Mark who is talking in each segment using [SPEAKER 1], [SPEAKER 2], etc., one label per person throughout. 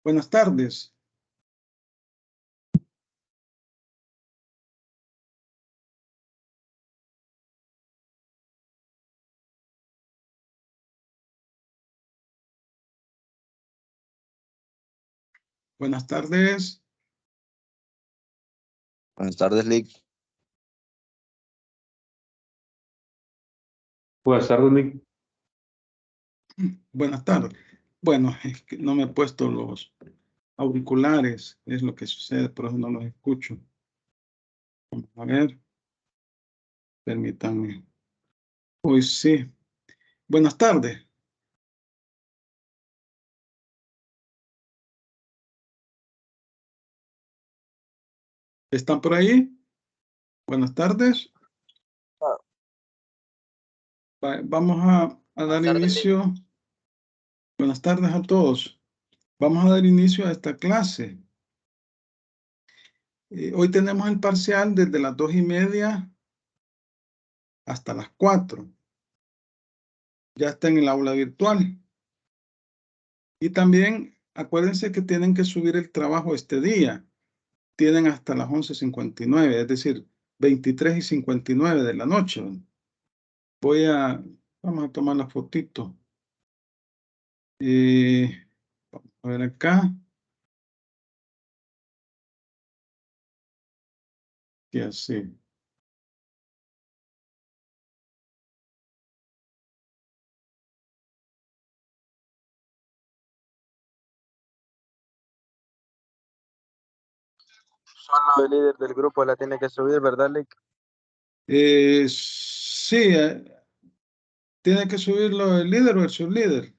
[SPEAKER 1] Buenas tardes. Buenas tardes.
[SPEAKER 2] Buenas tardes, Lick.
[SPEAKER 3] Buenas tardes, Nick.
[SPEAKER 1] Buenas tardes. Bueno, es que no me he puesto los auriculares, es lo que sucede, por eso no los escucho. Vamos a ver. Permítanme. Hoy sí. Buenas tardes. ¿Están por ahí? Buenas tardes. Vamos a dar inicio. Buenas tardes a todos. Vamos a dar inicio a esta clase. Hoy tenemos el parcial desde las 2:30 hasta las 4. Ya está en el aula virtual. Y también acuérdense que tienen que subir el trabajo este día. Tienen hasta las 11:59, es decir, 23:59 de la noche. Vamos a tomar la fotito. Vamos a ver acá. Y así.
[SPEAKER 2] Solo el líder del grupo la tiene que subir, ¿verdad, Lick?
[SPEAKER 1] Sí, tiene que subirlo el líder o el sublíder.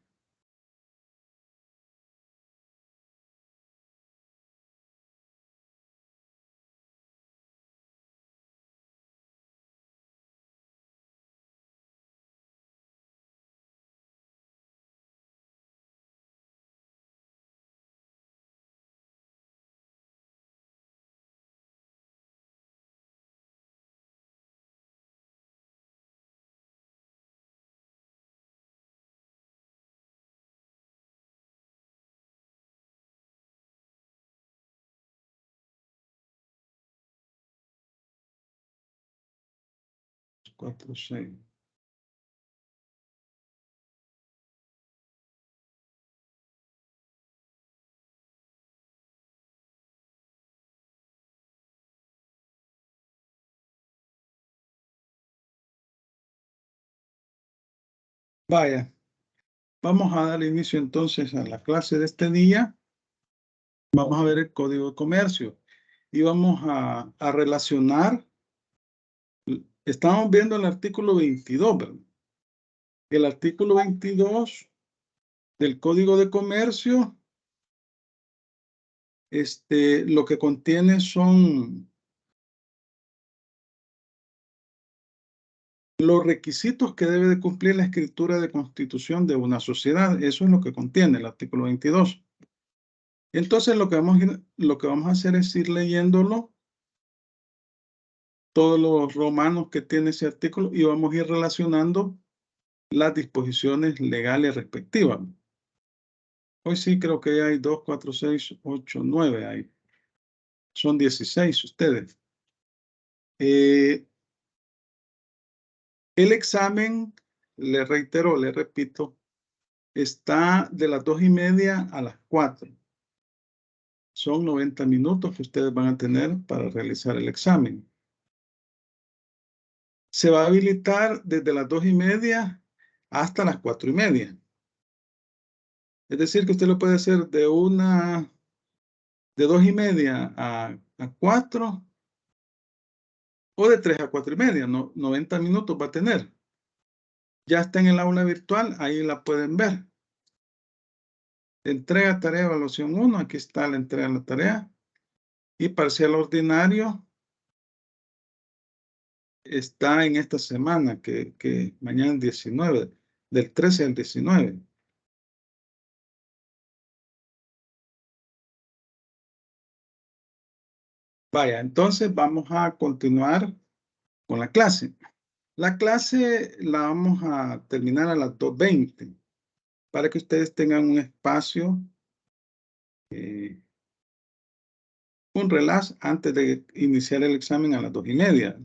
[SPEAKER 1] Cuatro, 6. Vaya, vamos a dar inicio entonces a la clase de este día. Vamos a ver el código de comercio y vamos a relacionar. Estamos viendo el artículo 22, ¿verdad? El artículo 22 del Código de Comercio, lo que contiene son los requisitos que debe de cumplir la escritura de constitución de una sociedad. Eso es lo que contiene el artículo 22. Entonces, lo que vamos a hacer es ir leyéndolo, todos los romanos que tiene ese artículo, y vamos a ir relacionando las disposiciones legales respectivas. Hoy sí creo que hay 2, 4, 6, 8, 9 ahí. Son 16 ustedes. El examen, le reitero, le repito, está de las 2:30 a las 4. Son 90 minutos que ustedes van a tener para realizar el examen. Se va a habilitar desde las 2:30 hasta las 4:30. Es decir, que usted lo puede hacer de 2:30 a 4 o de 3 a 4:30. 90 minutos va a tener. Ya está en el aula virtual, ahí la pueden ver. Entrega, tarea, evaluación 1, aquí está la entrega de la tarea. Y parcial ordinario está en esta semana, que mañana es 19, del 13 al 19. Vaya, entonces vamos a continuar con la clase. La clase la vamos a terminar a las 2:20 para que ustedes tengan un espacio, un relax antes de iniciar el examen a las 2:30.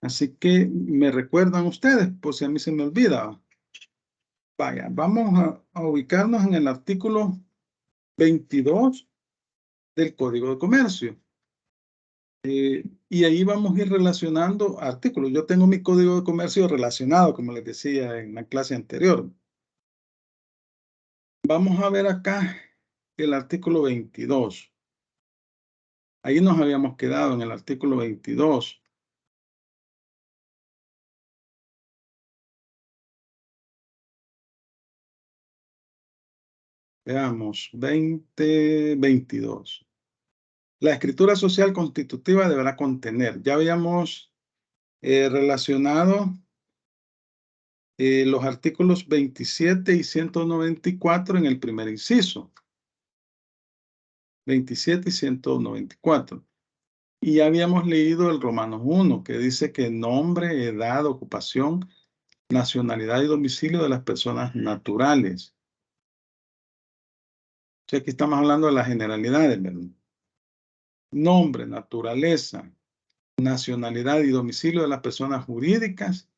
[SPEAKER 1] Así que me recuerdan ustedes, por si a mí se me olvida. Vaya, vamos a ubicarnos en el artículo 22 del Código de Comercio. Y ahí vamos a ir relacionando artículos. Yo tengo mi Código de Comercio relacionado, como les decía en la clase anterior. Vamos a ver acá el artículo 22. Ahí nos habíamos quedado en el artículo 22. Veamos, 2022. La escritura social constitutiva deberá contener. Ya habíamos relacionado los artículos 27 y 194 en el primer inciso. 27 y 194. Y ya habíamos leído el Romanos 1, que dice que nombre, edad, ocupación, nacionalidad y domicilio de las personas naturales. O sea, aquí estamos hablando de las generalidades, ¿verdad? Nombre, naturaleza, nacionalidad y domicilio de las personas jurídicas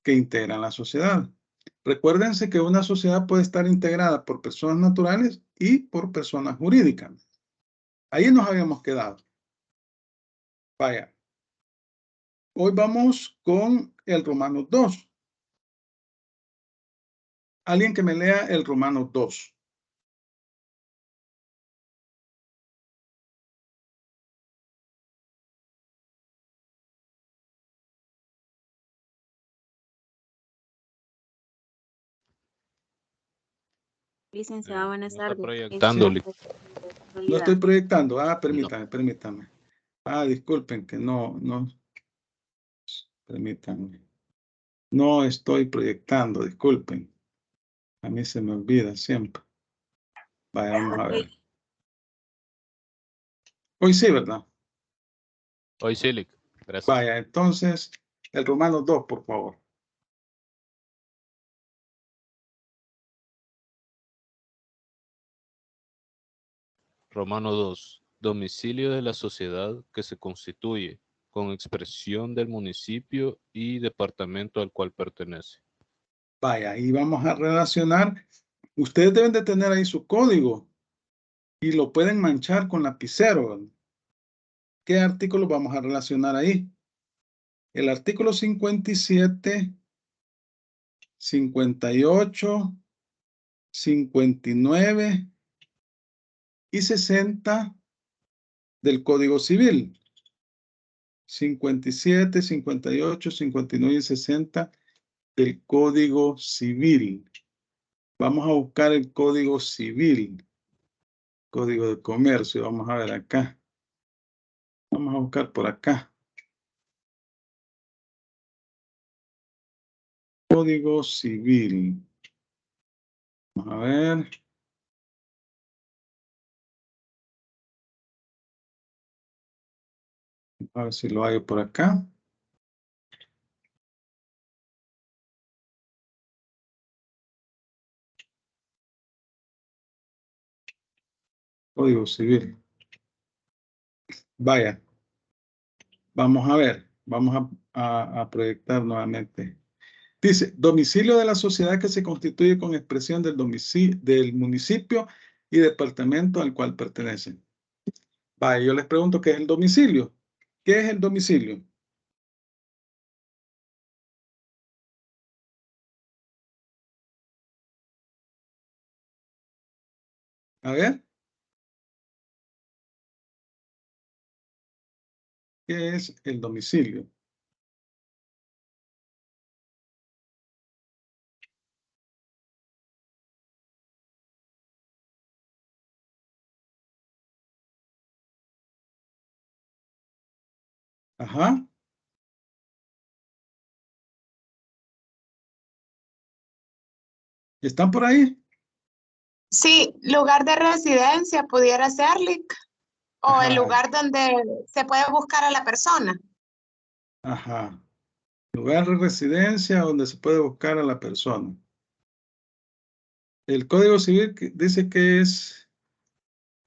[SPEAKER 1] que integran la sociedad. Recuérdense que una sociedad puede estar integrada por personas naturales y por personas jurídicas. Ahí nos habíamos quedado. Vaya. Hoy vamos con el Romanos 2. Alguien que me lea el Romanos 2.
[SPEAKER 3] Licenciada, buenas
[SPEAKER 4] No está
[SPEAKER 3] tardes.
[SPEAKER 4] proyectando.
[SPEAKER 1] Lo estoy proyectando. Permítame. Disculpen que no. Permítanme. No estoy proyectando, disculpen. A mí se me olvida siempre. Vaya, vamos a ver. Hoy sí, ¿verdad?
[SPEAKER 4] Hoy sí, Lick. Gracias.
[SPEAKER 1] Vaya, entonces, el Romanos 2, por favor.
[SPEAKER 4] Romano 2. Domicilio de la sociedad que se constituye con expresión del municipio y departamento al cual pertenece.
[SPEAKER 1] Vaya, ahí vamos a relacionar. Ustedes deben de tener ahí su código y lo pueden manchar con lapicero. ¿Qué artículos vamos a relacionar ahí? El artículo 57, 58, 59 y 60 del Código Civil. 57, 58, 59 y 60 del Código Civil. Vamos a buscar el Código Civil. Código de Comercio. Vamos a ver acá. Vamos a buscar por acá. Código Civil. Vamos a ver. A ver si lo hay por acá. Código Civil. Vaya. Vamos a ver. Vamos a proyectar nuevamente. Dice, domicilio de la sociedad que se constituye con expresión del municipio y departamento al cual pertenecen. Vaya, yo les pregunto, ¿qué es el domicilio? ¿Qué es el domicilio? A ver. ¿Qué es el domicilio? Ajá. ¿Están por ahí?
[SPEAKER 5] Sí, lugar de residencia pudiera ser, Lick, o
[SPEAKER 1] Ajá.
[SPEAKER 5] el lugar donde se puede buscar a la persona.
[SPEAKER 1] Ajá. Lugar de residencia donde se puede buscar a la persona. El Código Civil dice que es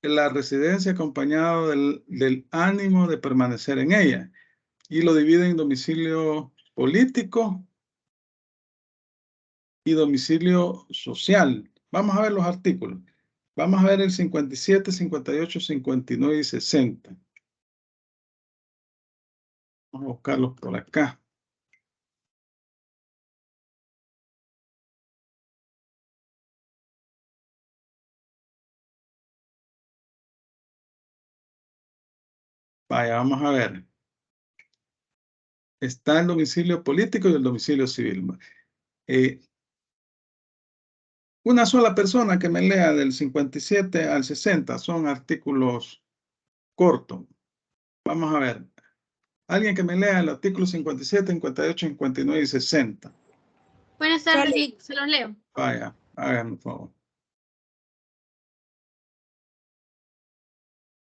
[SPEAKER 1] la residencia acompañado del ánimo de permanecer en ella. Y lo divide en domicilio político y domicilio social. Vamos a ver los artículos. Vamos a ver el 57, 58, 59 y 60. Vamos a buscarlos por acá. Vaya, vamos a ver. Está el domicilio político y el domicilio civil. Una sola persona que me lea del 57 al 60 son artículos cortos. Vamos a ver. Alguien que me lea el artículo 57, 58, 59 y 60.
[SPEAKER 6] Buenas tardes, sí, se los leo.
[SPEAKER 1] Vaya, háganme por favor.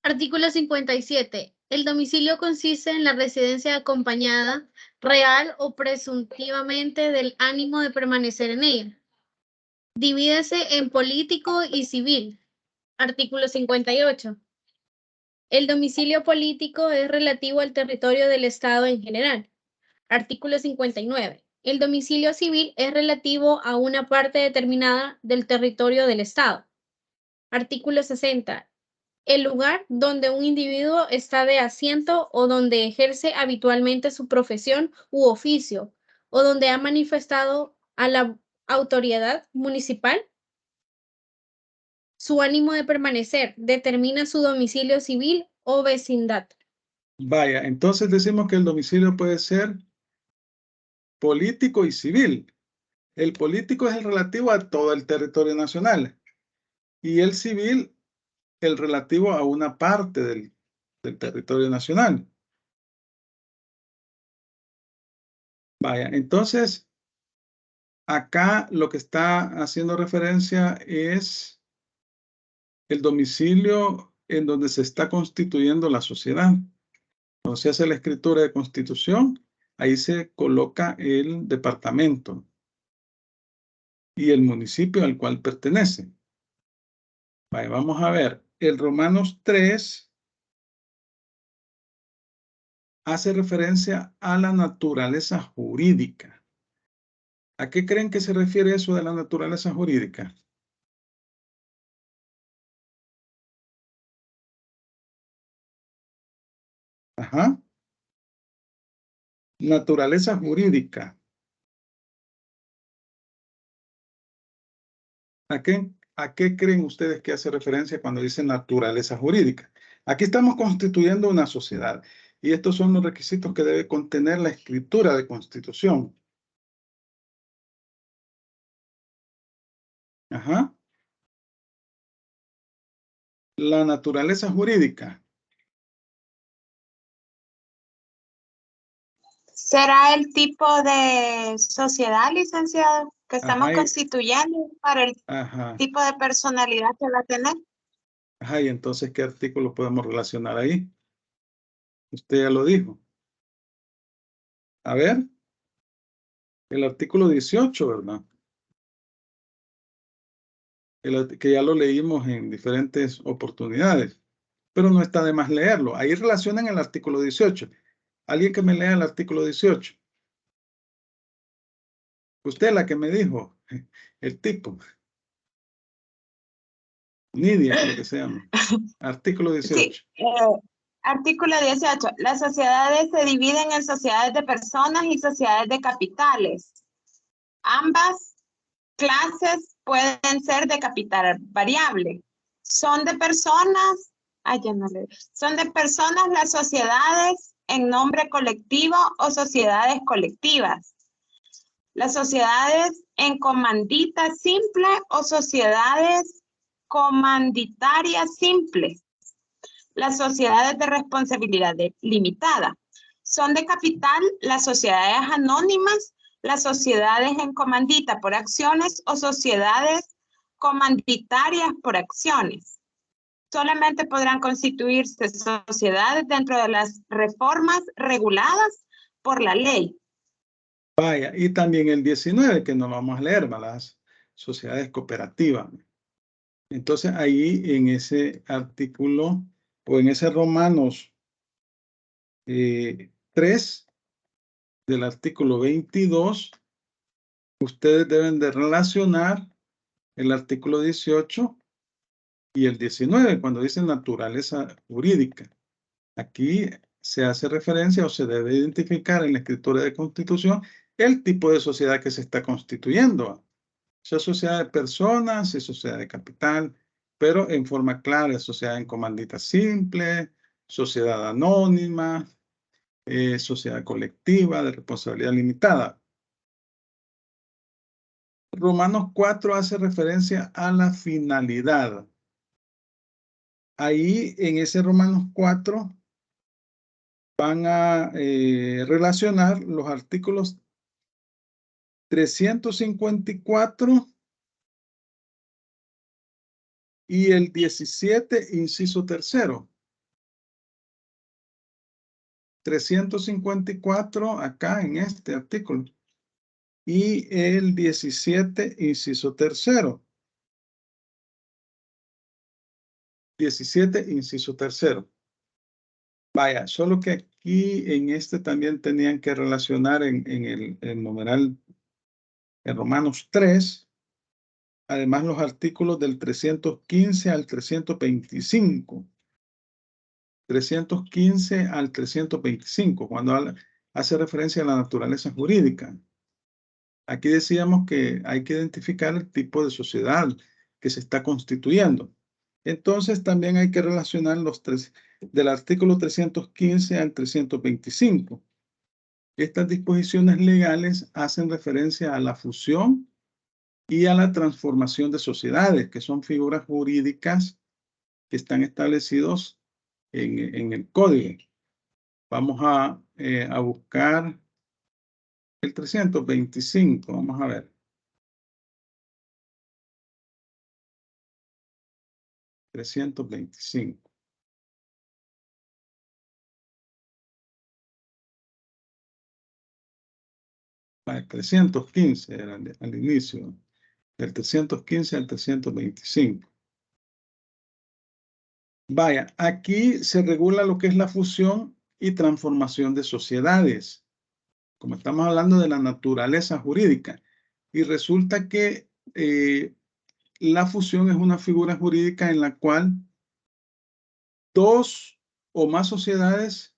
[SPEAKER 6] Artículo 57. El domicilio consiste en la residencia acompañada, real o presuntivamente del ánimo de permanecer en ella. Divídese en político y civil. Artículo 58. El domicilio político es relativo al territorio del Estado en general. Artículo 59. El domicilio civil es relativo a una parte determinada del territorio del Estado. Artículo 60. El lugar donde un individuo está de asiento o donde ejerce habitualmente su profesión u oficio, o donde ha manifestado a la autoridad municipal su ánimo de permanecer, determina su domicilio civil o vecindad.
[SPEAKER 1] Vaya, entonces decimos que el domicilio puede ser político y civil. El político es el relativo a todo el territorio nacional y el civil el relativo a una parte del territorio nacional. Vaya, entonces acá lo que está haciendo referencia es el domicilio en donde se está constituyendo la sociedad. Cuando se hace la escritura de constitución, ahí se coloca el departamento y el municipio al cual pertenece. Vaya, vamos a ver. El Romanos 3 hace referencia a la naturaleza jurídica. ¿A qué creen que se refiere eso de la naturaleza jurídica? Ajá. Naturaleza jurídica. ¿A qué creen ustedes que hace referencia cuando dicen naturaleza jurídica? Aquí estamos constituyendo una sociedad y estos son los requisitos que debe contener la escritura de constitución. Ajá. La naturaleza jurídica.
[SPEAKER 5] ¿Será el tipo de sociedad, licenciado, que estamos
[SPEAKER 1] Ajá,
[SPEAKER 5] constituyendo para el
[SPEAKER 1] ajá.
[SPEAKER 5] tipo de personalidad que va a tener?
[SPEAKER 1] Ajá, y entonces, ¿qué artículo podemos relacionar ahí? Usted ya lo dijo. A ver, el artículo 18, ¿verdad? Que ya lo leímos en diferentes oportunidades, pero no está de más leerlo. Ahí relacionan el artículo 18. ¿Alguien que me lea el artículo 18? Usted la que me dijo, el tipo. Nidia, creo que se llama. Artículo 18.
[SPEAKER 5] Sí, artículo 18. Las sociedades se dividen en sociedades de personas y sociedades de capitales. Ambas clases pueden ser de capital variable. Son de personas, son de personas las sociedades en nombre colectivo o sociedades colectivas. Las sociedades en comandita simple o sociedades comanditarias simples. Las sociedades de responsabilidad limitada. Son de capital las sociedades anónimas, las sociedades en comandita por acciones o sociedades comanditarias por acciones. Solamente podrán constituirse sociedades dentro de las reformas reguladas por la ley.
[SPEAKER 1] Vaya, y también el 19, que no lo vamos a leer, las sociedades cooperativas. Entonces, ahí en ese artículo, o en ese Romanos 3, del artículo 22, ustedes deben de relacionar el artículo 18 y el 19, cuando dice naturaleza jurídica. Aquí se hace referencia o se debe identificar en la escritura de constitución el tipo de sociedad que se está constituyendo. Si es sociedad de personas, si es sociedad de capital, pero en forma clara, sociedad en comandita simple, sociedad anónima, sociedad colectiva de responsabilidad limitada. Romanos 4 hace referencia a la finalidad. Ahí en ese Romanos 4 van a relacionar los artículos 354 y el 17, inciso tercero. 354 acá en este artículo. Y el 17, inciso tercero. 17, inciso tercero. Vaya, solo que aquí en este también tenían que relacionar en el numeral en Romanos 3, además los artículos del 315 al 325. 315 al 325, cuando hace referencia a la naturaleza jurídica. Aquí decíamos que hay que identificar el tipo de sociedad que se está constituyendo. Entonces también hay que relacionar los tres, del artículo 315 al 325. Estas disposiciones legales hacen referencia a la fusión y a la transformación de sociedades, que son figuras jurídicas que están establecidos en el código. Vamos a buscar el 325, vamos a ver. 325. Vale, 315 era al inicio, del 315 al 325. Vaya, aquí se regula lo que es la fusión y transformación de sociedades, como estamos hablando de la naturaleza jurídica. Y resulta que la fusión es una figura jurídica en la cual dos o más sociedades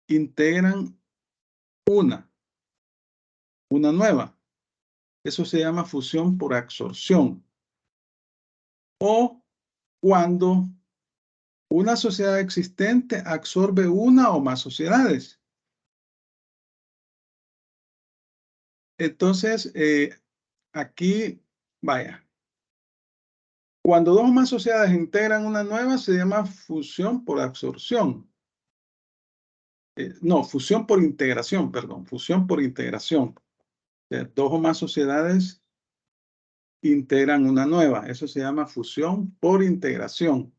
[SPEAKER 1] integran una nueva. Eso se llama fusión por absorción. O cuando una sociedad existente absorbe una o más sociedades. Entonces, aquí, vaya. Cuando dos o más sociedades integran una nueva, se llama fusión por absorción. No, fusión por integración, perdón, fusión por integración. Dos o más sociedades integran una nueva. Eso se llama fusión por integración.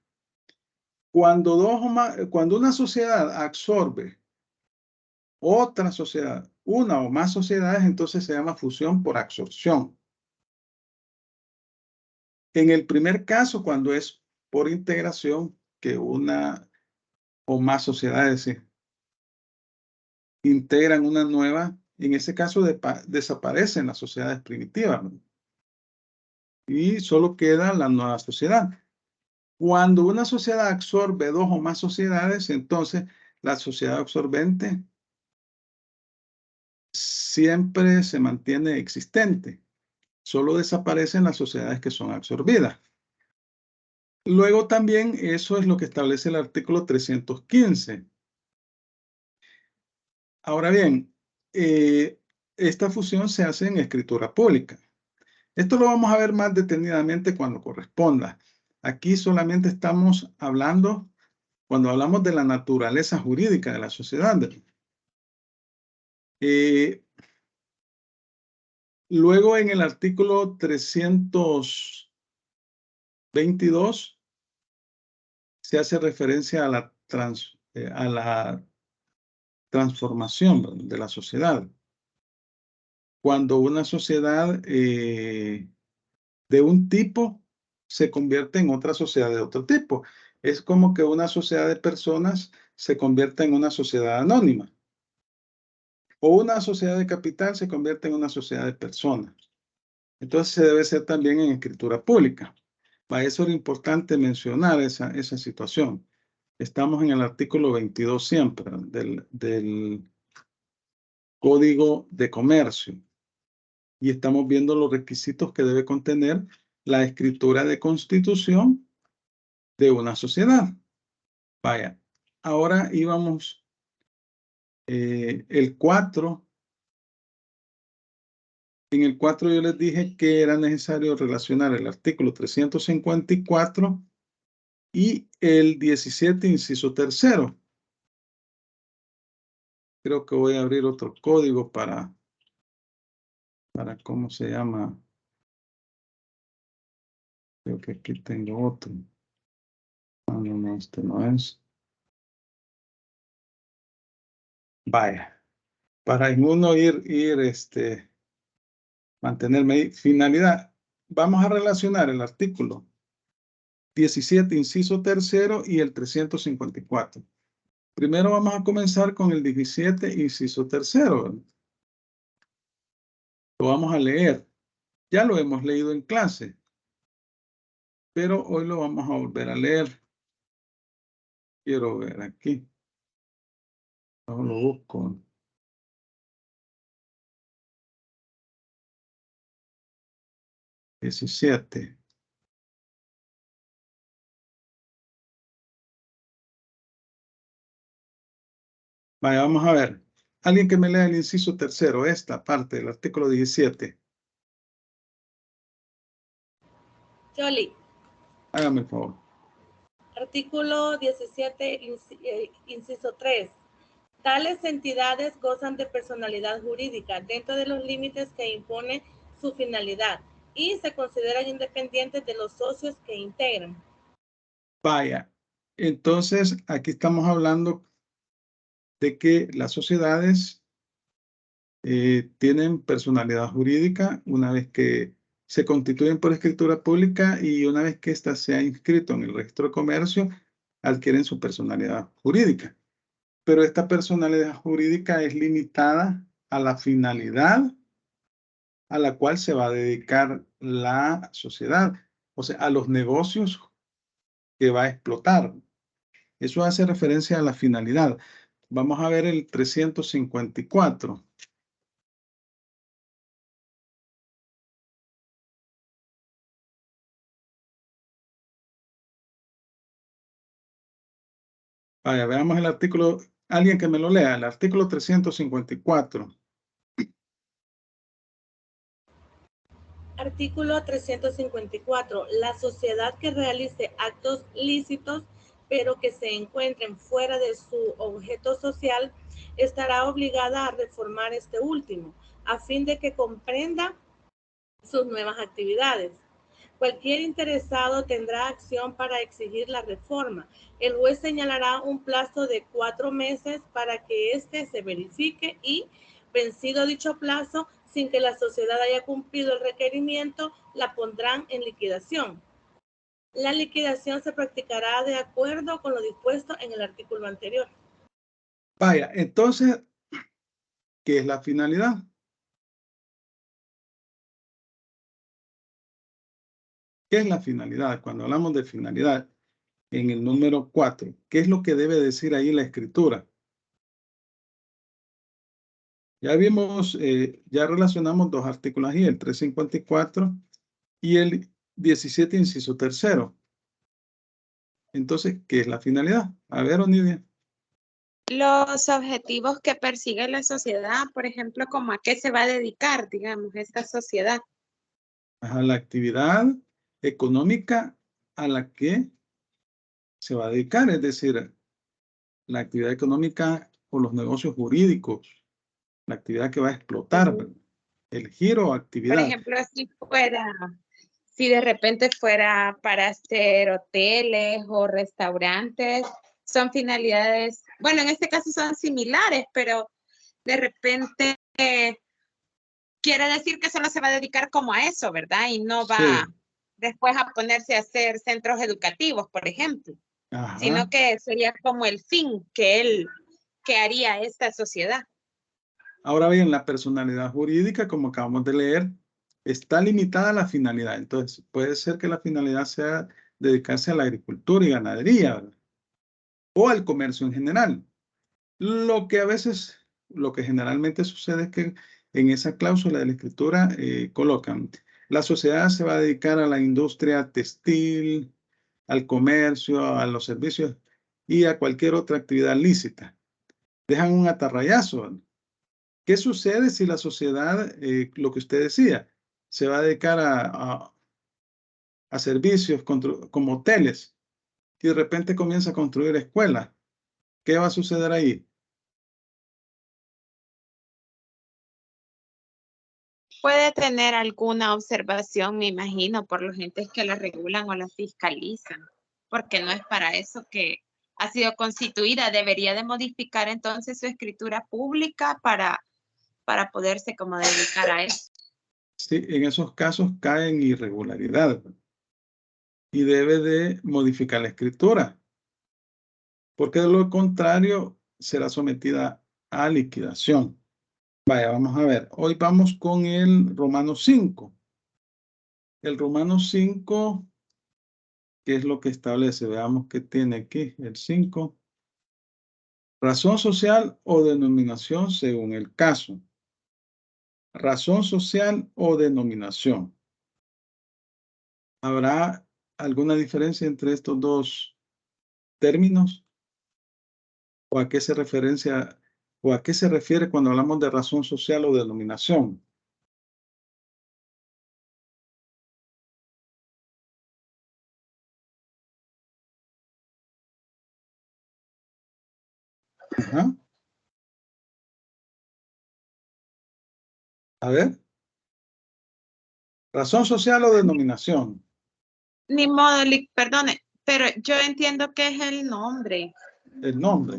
[SPEAKER 1] Cuando una sociedad absorbe otra sociedad, una o más sociedades, entonces se llama fusión por absorción. En el primer caso, cuando es por integración, que una o más sociedades integran una nueva, en ese caso desaparecen las sociedades primitivas, ¿no? Y solo queda la nueva sociedad. Cuando una sociedad absorbe dos o más sociedades, entonces la sociedad absorbente siempre se mantiene existente. Solo desaparecen las sociedades que son absorbidas. Luego también eso es lo que establece el artículo 315. Ahora bien, esta fusión se hace en escritura pública. Esto lo vamos a ver más detenidamente cuando corresponda. Aquí solamente estamos hablando, cuando hablamos de la naturaleza jurídica de la sociedad. Luego en el artículo 322 se hace referencia a la transformación de la sociedad. cuando una sociedad de un tipo se convierte en otra sociedad de otro tipo. Es como que una sociedad de personas se convierta en una sociedad anónima. O una sociedad de capital se convierte en una sociedad de personas. Entonces se debe ser también en escritura pública. Para eso era importante mencionar esa situación. Estamos en el artículo 22 siempre del Código de Comercio. Y estamos viendo los requisitos que debe contener la escritura de constitución de una sociedad. Vaya, ahora íbamos el 4. En el 4 yo les dije que era necesario relacionar el artículo 354 y el 17, inciso tercero. Creo que voy a abrir otro código para ¿cómo se llama? Creo que aquí tengo otro. No, este no es. Vaya. Para en uno mantenerme ahí. Finalidad. Vamos a relacionar el artículo 17, inciso tercero y el 354. Primero vamos a comenzar con el 17, inciso tercero. Lo vamos a leer. Ya lo hemos leído en clase, pero hoy lo vamos a volver a leer. Quiero ver aquí. No lo busco. (17) Vaya, vamos a ver. Alguien que me lea el inciso tercero, esta parte del artículo 17.
[SPEAKER 7] Yoli.
[SPEAKER 1] Hágame el favor.
[SPEAKER 7] Artículo 17, inciso 3. Tales entidades gozan de personalidad jurídica dentro de los límites que impone su finalidad y se consideran independientes de los socios que integran.
[SPEAKER 1] Vaya, entonces aquí estamos hablando de que las sociedades tienen personalidad jurídica una vez que se constituyen por escritura pública y una vez que ésta se ha inscrito en el registro de comercio, adquieren su personalidad jurídica. Pero esta personalidad jurídica es limitada a la finalidad a la cual se va a dedicar la sociedad, o sea, a los negocios que va a explotar. Eso hace referencia a la finalidad. Vamos a ver el 354. Vaya, veamos el artículo. Alguien que me lo lea, el artículo 354.
[SPEAKER 7] Artículo 354. La sociedad que realice actos lícitos, pero que se encuentren fuera de su objeto social, estará obligada a reformar este último, a fin de que comprenda sus nuevas actividades. Cualquier interesado tendrá acción para exigir la reforma. El juez señalará un plazo de 4 meses para que éste se verifique y, vencido dicho plazo, sin que la sociedad haya cumplido el requerimiento, la pondrán en liquidación. La liquidación se practicará de acuerdo con lo dispuesto en el artículo anterior.
[SPEAKER 1] Vaya, entonces, ¿qué es la finalidad? ¿Qué es la finalidad? Cuando hablamos de finalidad, en el número 4, ¿qué es lo que debe decir ahí la escritura? Ya vimos, ya relacionamos dos artículos ahí, el 354 y el 17, inciso tercero. Entonces, ¿qué es la finalidad? A ver, Onidia.
[SPEAKER 5] Los objetivos que persigue la sociedad, por ejemplo, como a qué se va a dedicar, digamos, esta sociedad.
[SPEAKER 1] A la actividad económica a la que se va a dedicar, es decir, la actividad económica o los negocios jurídicos, la actividad que va a explotar, el giro o actividad.
[SPEAKER 5] Por ejemplo, si de repente fuera para hacer hoteles o restaurantes, son finalidades, bueno, en este caso son similares, pero de repente quiere decir que solo se va a dedicar como a eso, ¿verdad? Y no va
[SPEAKER 1] Sí.
[SPEAKER 5] después a ponerse a hacer centros educativos, por ejemplo.
[SPEAKER 1] Ajá.
[SPEAKER 5] Sino que sería como el fin que haría esta sociedad.
[SPEAKER 1] Ahora bien, la personalidad jurídica, como acabamos de leer, está limitada a la finalidad. Entonces, puede ser que la finalidad sea dedicarse a la agricultura y ganadería, ¿verdad? O al comercio en general. Lo que generalmente sucede es que en esa cláusula de la escritura colocan, la sociedad se va a dedicar a la industria textil, al comercio, a los servicios y a cualquier otra actividad lícita. Dejan un atarrayazo, ¿verdad? ¿Qué sucede si la sociedad, lo que usted decía, se va a dedicar a servicios como hoteles y de repente comienza a construir escuelas? ¿Qué va a suceder ahí?
[SPEAKER 5] Puede tener alguna observación, me imagino, por los entes que la regulan o la fiscalizan, porque no es para eso que ha sido constituida. Debería de modificar entonces su escritura pública para poderse como dedicar a eso.
[SPEAKER 1] Sí, en esos casos cae en irregularidad y debe de modificar la escritura, porque de lo contrario será sometida a liquidación. Vaya, vamos a ver. Hoy vamos con el Romano 5. El Romano 5, ¿qué es lo que establece? Veamos qué tiene aquí el 5. Razón social o denominación según el caso. Razón social o denominación. ¿Habrá alguna diferencia entre estos dos términos? ¿O a qué se refiere cuando hablamos de razón social o denominación? Ajá. A ver. Razón social o denominación.
[SPEAKER 5] Ni modo, perdone, pero yo entiendo que es el nombre.
[SPEAKER 1] El nombre.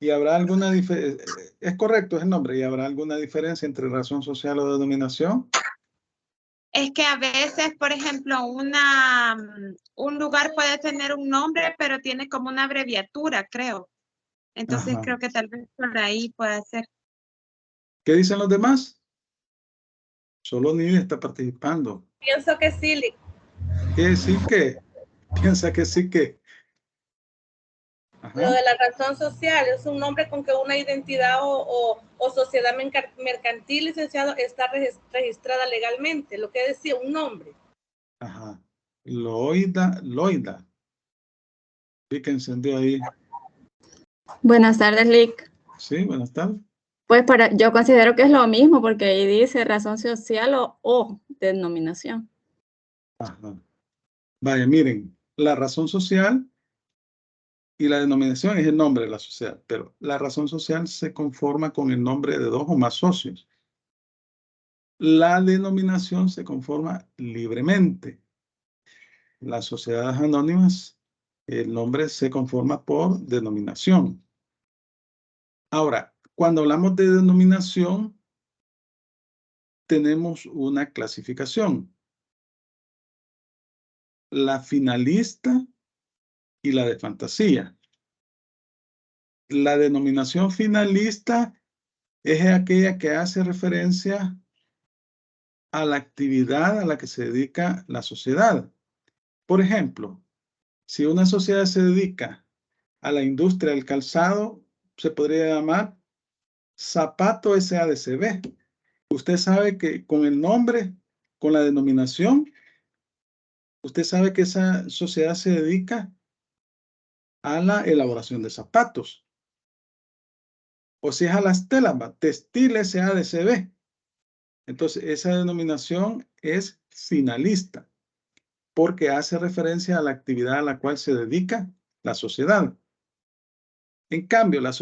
[SPEAKER 1] ¿Y habrá alguna diferencia? Es correcto, es el nombre. ¿Y habrá alguna diferencia entre razón social o denominación?
[SPEAKER 5] Es que a veces, por ejemplo, un lugar puede tener un nombre, pero tiene como una abreviatura, creo. Entonces
[SPEAKER 1] Ajá.
[SPEAKER 5] creo que tal vez por ahí puede ser.
[SPEAKER 1] ¿Qué dicen los demás? Solo Nidia está participando.
[SPEAKER 7] Pienso que sí, Lick.
[SPEAKER 1] ¿Qué decir qué? Piensa que sí que. Ajá.
[SPEAKER 7] Lo de la razón social es un nombre con que una identidad o sociedad mercantil, licenciado, está registrada legalmente. Lo que decía un nombre.
[SPEAKER 1] Ajá. Loida. Sí que encendió ahí.
[SPEAKER 3] Buenas tardes, Lick.
[SPEAKER 1] Sí, buenas tardes.
[SPEAKER 3] Pues yo considero que es lo mismo porque ahí dice razón social o denominación.
[SPEAKER 1] Ajá. Vaya, miren, la razón social y la denominación es el nombre de la sociedad, pero la razón social se conforma con el nombre de 2 o más socios. La denominación se conforma libremente. Las sociedades anónimas, el nombre se conforma por denominación. Ahora, cuando hablamos de denominación, tenemos una clasificación. La finalista y la de fantasía. La denominación finalista es aquella que hace referencia a la actividad a la que se dedica la sociedad. Por ejemplo, si una sociedad se dedica a la industria del calzado, se podría llamar Zapato SADCB. Usted sabe que con el nombre, con la denominación, usted sabe que esa sociedad se dedica a la elaboración de zapatos. O si es a las telas, Textil SADCB. Entonces, esa denominación es finalista porque hace referencia a la actividad a la cual se dedica la sociedad. En cambio, la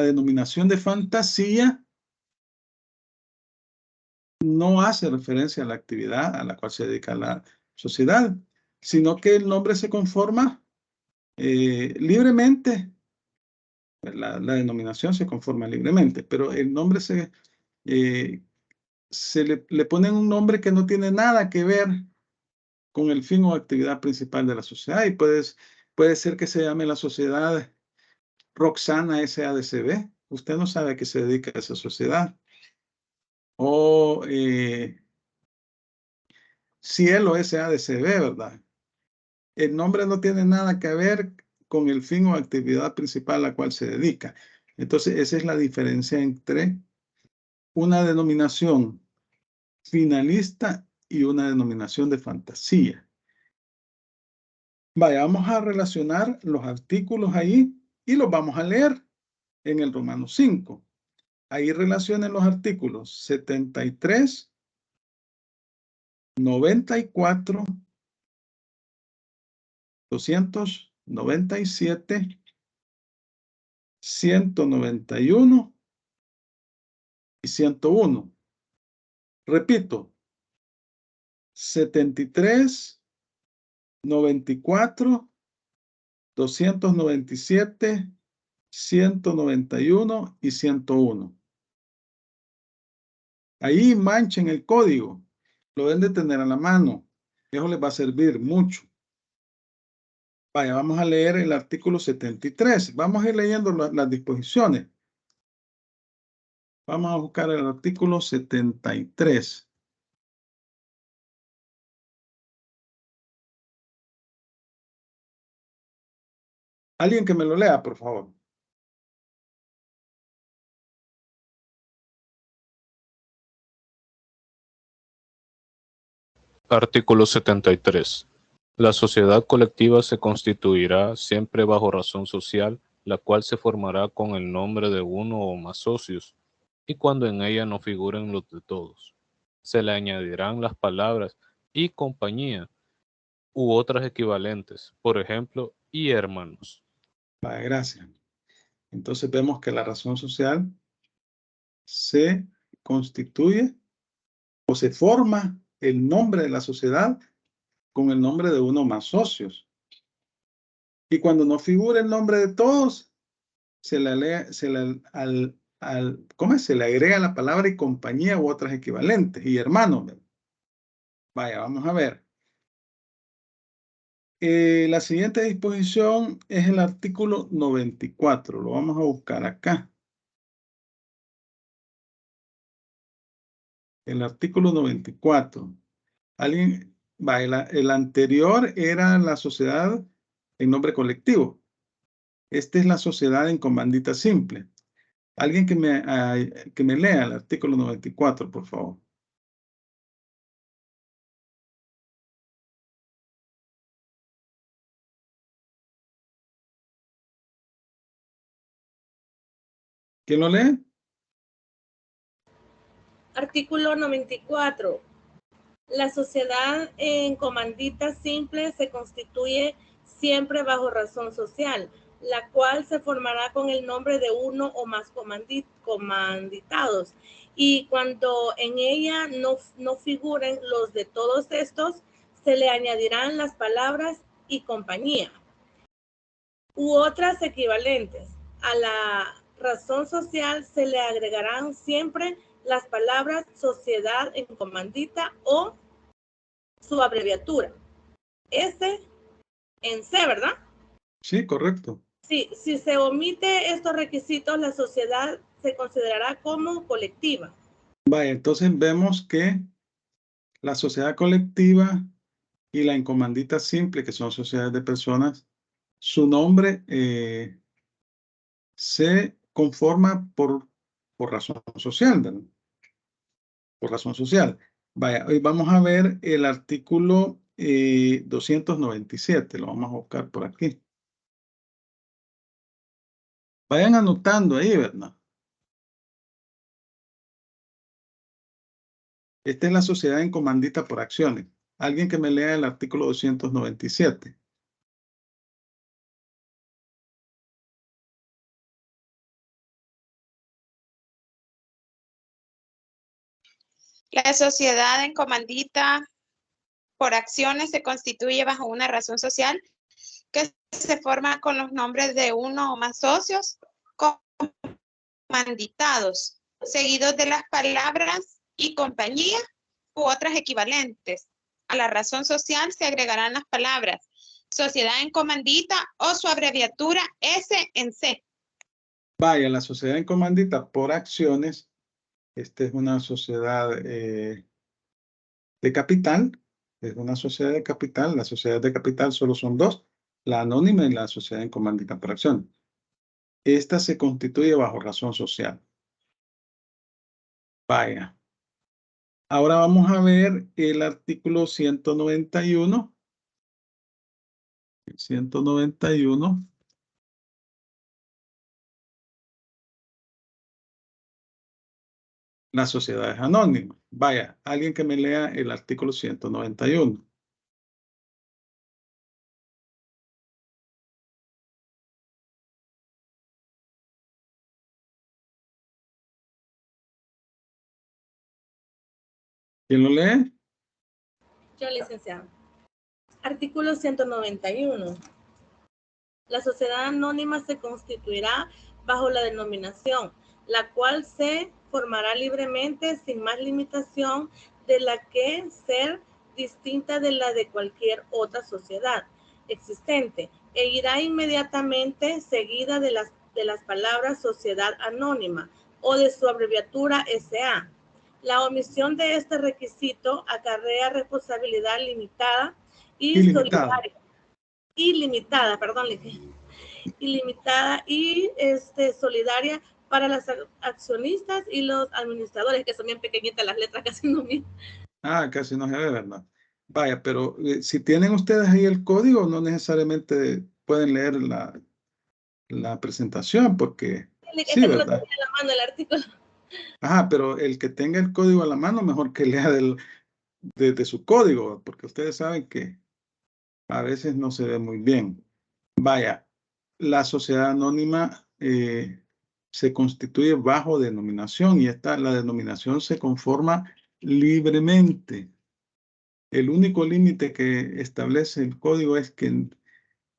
[SPEAKER 1] denominación de fantasía no hace referencia a la actividad a la cual se dedica la sociedad, sino que el nombre se conforma libremente. La denominación se conforma libremente, pero el nombre se se le ponen un nombre que no tiene nada que ver con el fin o actividad principal de la sociedad. Y puede ser que se llame la sociedad Roxana SADCB. Usted no sabe a qué se dedica esa sociedad. O Cielo SADCB, ¿verdad? El nombre no tiene nada que ver con el fin o actividad principal a la cual se dedica. Entonces, esa es la diferencia entre una denominación finalista y una denominación de fantasía. Vaya, vamos a relacionar los artículos ahí y los vamos a leer en el Romano 5. Ahí relacionen los artículos 73, 94, 297, 191 y 101. Repito, 73, 94, 297, 191 y 101. Ahí manchen el código. Lo deben de tener a la mano. Eso les va a servir mucho. Vaya, vamos a leer el artículo 73. Vamos a ir leyendo las disposiciones. Vamos a buscar el artículo 73. Alguien que me lo lea, por favor.
[SPEAKER 4] Artículo 73. La sociedad colectiva se constituirá siempre bajo razón social, la cual se formará con el nombre de uno o más socios, y cuando en ella no figuren los de todos, se le añadirán las palabras y compañía u otras equivalentes, por ejemplo, y hermanos.
[SPEAKER 1] Vale, gracias. Entonces vemos que la razón social se constituye o se forma el nombre de la sociedad con el nombre de uno o más socios. Y cuando no figura el nombre de todos, se le agrega la palabra y compañía u otras equivalentes y hermanos. Vaya, vamos a ver. La siguiente disposición es el artículo 94. Lo vamos a buscar acá. El artículo 94. Alguien, vaya, el anterior era la sociedad en nombre colectivo. Esta es la sociedad en comandita simple. Alguien que me lea el artículo 94, por favor. ¿Quién lo lee?
[SPEAKER 7] Artículo 94. La sociedad en comandita simple se constituye siempre bajo razón social, la cual se formará con el nombre de uno o más comanditados. Y cuando en ella no figuren los de todos estos, se le añadirán las palabras y compañía u otras equivalentes. A la razón social se le agregarán siempre las palabras sociedad en comandita o su abreviatura. S en C, ¿verdad?
[SPEAKER 1] Sí, correcto.
[SPEAKER 7] Sí, si se omite estos requisitos, la sociedad se considerará como colectiva.
[SPEAKER 1] Vaya, entonces vemos que la sociedad colectiva y la en comandita simple, que son sociedades de personas, su nombre se conforma por razón social, ¿verdad? Por razón social. Vaya, hoy vamos a ver el artículo 297. Lo vamos a buscar por aquí. Vayan anotando ahí, ¿verdad? Esta es la sociedad en comandita por acciones. Alguien que me lea el artículo 297.
[SPEAKER 5] La sociedad en comandita por acciones se constituye bajo una razón social que se forma con los nombres de uno o más socios comanditados. seguidos de las palabras y compañía u otras equivalentes. A la razón social se agregarán las palabras sociedad en comandita o su abreviatura S&C.
[SPEAKER 1] Vaya, la sociedad en comandita por acciones. Esta es una sociedad de capital. Es una sociedad de capital. Las sociedades de capital solo son dos. La anónima y la sociedad en comandita por acciones. Esta se constituye bajo razón social. Vaya. Ahora vamos a ver el artículo 191. 191. Las sociedades anónimas. Vaya, alguien que me lea el artículo 191. ¿Quién lo lee?
[SPEAKER 7] Yo, licenciado. Artículo 191. La sociedad anónima se constituirá bajo la denominación, la cual se formará libremente sin más limitación de la que ser distinta de la de cualquier otra sociedad existente, e irá inmediatamente seguida de las palabras sociedad anónima o de su abreviatura SA. La omisión de este requisito acarrea responsabilidad limitada y solidaria. Ilimitada y solidaria para las accionistas y los administradores, que son bien pequeñitas las letras, casi no miran.
[SPEAKER 1] Ah, casi no se ve, ¿verdad? Vaya, pero si tienen ustedes ahí el código, no necesariamente pueden leer la presentación, porque sí, ¿verdad?
[SPEAKER 7] Lo tenía a la mano el artículo.
[SPEAKER 1] Ajá, pero el que tenga el código a la mano, mejor que lea de su código, porque ustedes saben que a veces no se ve muy bien. Vaya, la sociedad anónima se constituye bajo denominación y la denominación se conforma libremente. El único límite que establece el código es que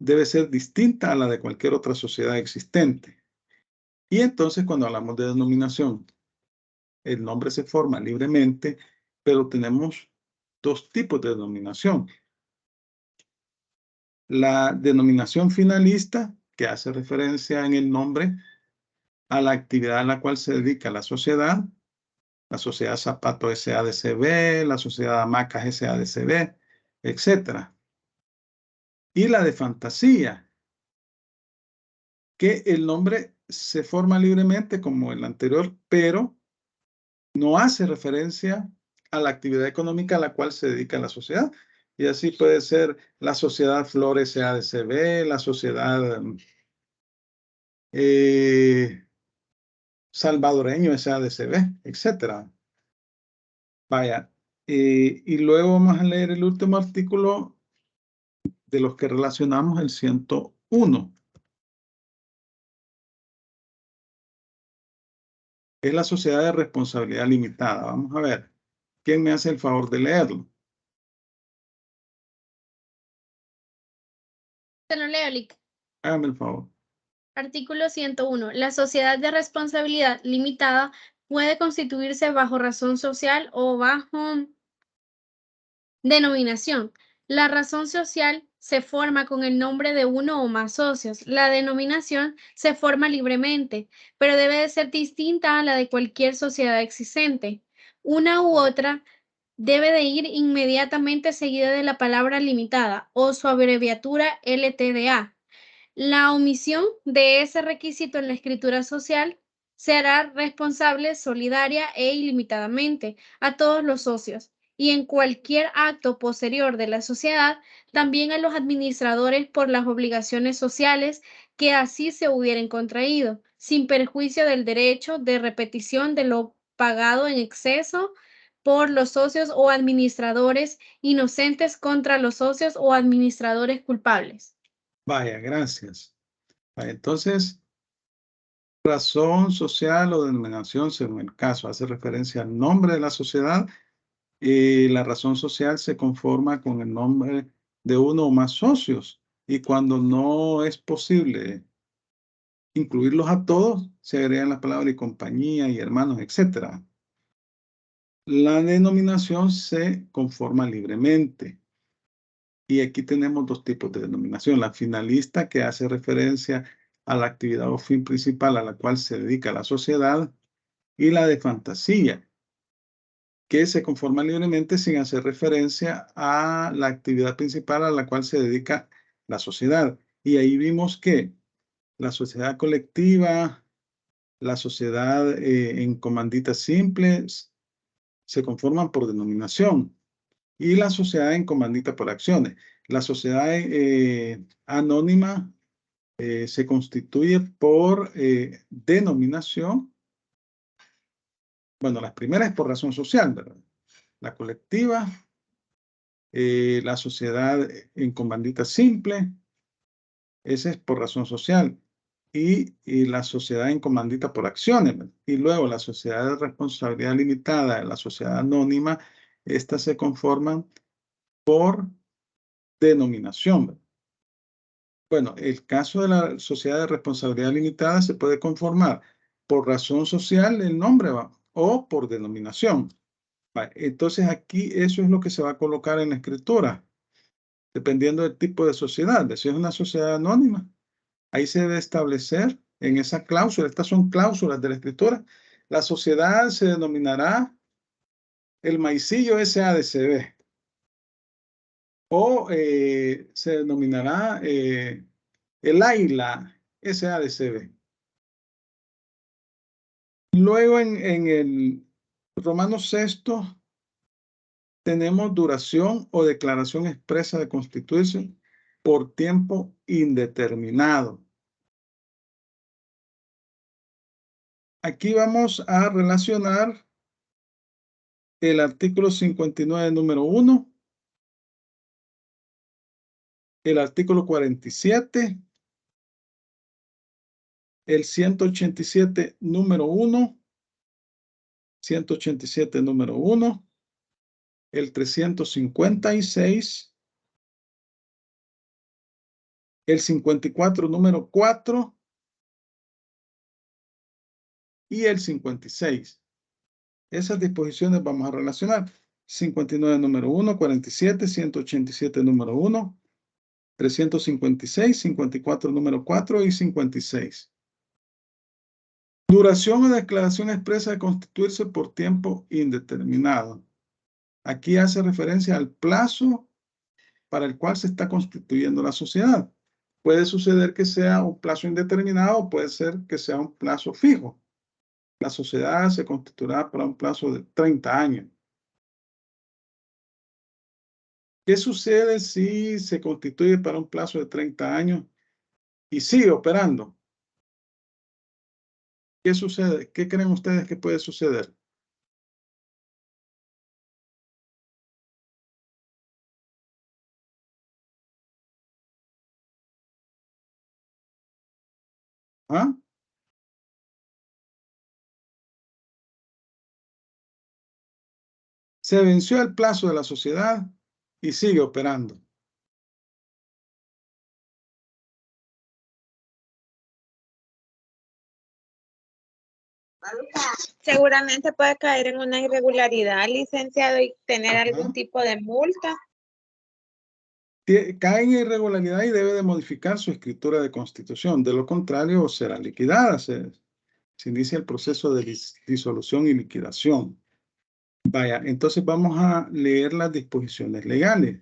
[SPEAKER 1] debe ser distinta a la de cualquier otra sociedad existente. Y entonces cuando hablamos de denominación, el nombre se forma libremente, pero tenemos dos tipos de denominación. La denominación finalista, que hace referencia en el nombre a la actividad a la cual se dedica la sociedad Zapato SADCB, la sociedad Hamacas SADCB, etc. Y la de fantasía, que el nombre se forma libremente como el anterior, pero no hace referencia a la actividad económica a la cual se dedica la sociedad. Y así puede ser la sociedad Flores SADCB, la sociedad Salvadoreño SADCB, etc. Vaya, y luego vamos a leer el último artículo de los que relacionamos, el 101. Es la sociedad de responsabilidad limitada. Vamos a ver, ¿quién me hace el favor de leerlo?
[SPEAKER 6] Te lo leo, Lic.
[SPEAKER 1] Hágame el favor.
[SPEAKER 6] Artículo 101. La sociedad de responsabilidad limitada puede constituirse bajo razón social o bajo denominación. La razón social se forma con el nombre de uno o más socios. La denominación se forma libremente, pero debe de ser distinta a la de cualquier sociedad existente. Una u otra debe de ir inmediatamente seguida de la palabra limitada o su abreviatura LTDA. La omisión de ese requisito en la escritura social se hará responsable solidaria e ilimitadamente a todos los socios y en cualquier acto posterior de la sociedad, también a los administradores por las obligaciones sociales que así se hubieran contraído, sin perjuicio del derecho de repetición de lo pagado en exceso por los socios o administradores inocentes contra los socios o administradores culpables.
[SPEAKER 1] Vaya, gracias. Vaya, entonces, razón social o denominación, según el caso, hace referencia al nombre de la sociedad y la razón social se conforma con el nombre de uno o más socios. Y cuando no es posible incluirlos a todos, se agregan las palabras y compañía y hermanos, etc. La denominación se conforma libremente. Y aquí tenemos dos tipos de denominación. La finalista, que hace referencia a la actividad o fin principal a la cual se dedica la sociedad, y la de fantasía, que se conforma libremente sin hacer referencia a la actividad principal a la cual se dedica la sociedad. Y ahí vimos que la sociedad colectiva, la sociedad en comanditas simples, se conforman por denominación, y la sociedad en comandita por acciones. La sociedad anónima se constituye por denominación. Bueno, las primeras es por razón social, ¿verdad? La colectiva, la sociedad en comandita simple, esa es por razón social. Y la sociedad en comandita por acciones, ¿verdad? Y luego la sociedad de responsabilidad limitada, la sociedad anónima, estas se conforman por denominación, ¿verdad? Bueno, el caso de la sociedad de responsabilidad limitada se puede conformar por razón social, el nombre va, o por denominación. Va, entonces aquí eso es lo que se va a colocar en la escritura, dependiendo del tipo de sociedad. Si es una sociedad anónima, ahí se debe establecer en esa cláusula, estas son cláusulas de la escritura, la sociedad se denominará el Maicillo SADCB, o se denominará el AILA SADCB. Luego en el Romanos 6 tenemos duración o declaración expresa de constituirse por tiempo indeterminado. Aquí vamos a relacionar el artículo 59, número 1, el artículo 47, el 187, número 1, 187, número 1, el 356, el 54, número 4, y el 56. Esas disposiciones vamos a relacionar. 59, número 1, 47, 187, número 1, 356, 54, número 4 y 56. Duración o declaración expresa de constituirse por tiempo indeterminado. Aquí hace referencia al plazo para el cual se está constituyendo la sociedad. Puede suceder que sea un plazo indeterminado, puede ser que sea un plazo fijo. La sociedad se constituirá para un plazo de 30 años. ¿Qué sucede si se constituye para un plazo de 30 años y sigue operando? ¿Qué sucede? ¿Qué creen ustedes que puede suceder? ¿Ah? Se venció el plazo de la sociedad y sigue operando.
[SPEAKER 5] Seguramente puede caer en una irregularidad, licenciado, y tener
[SPEAKER 1] Ajá.
[SPEAKER 5] algún tipo de multa.
[SPEAKER 1] Cae en irregularidad y debe de modificar su escritura de constitución. De lo contrario, será liquidada. Se inicia el proceso de disolución y liquidación. Vaya, entonces vamos a leer las disposiciones legales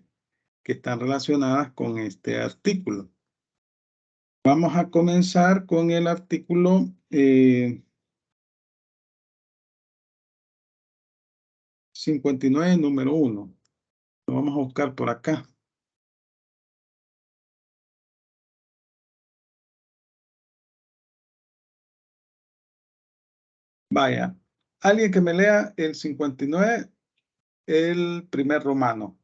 [SPEAKER 1] que están relacionadas con este artículo. Vamos a comenzar con el artículo 59, número 1. Lo vamos a buscar por acá. Vaya, alguien que me lea el 59, el primer romano.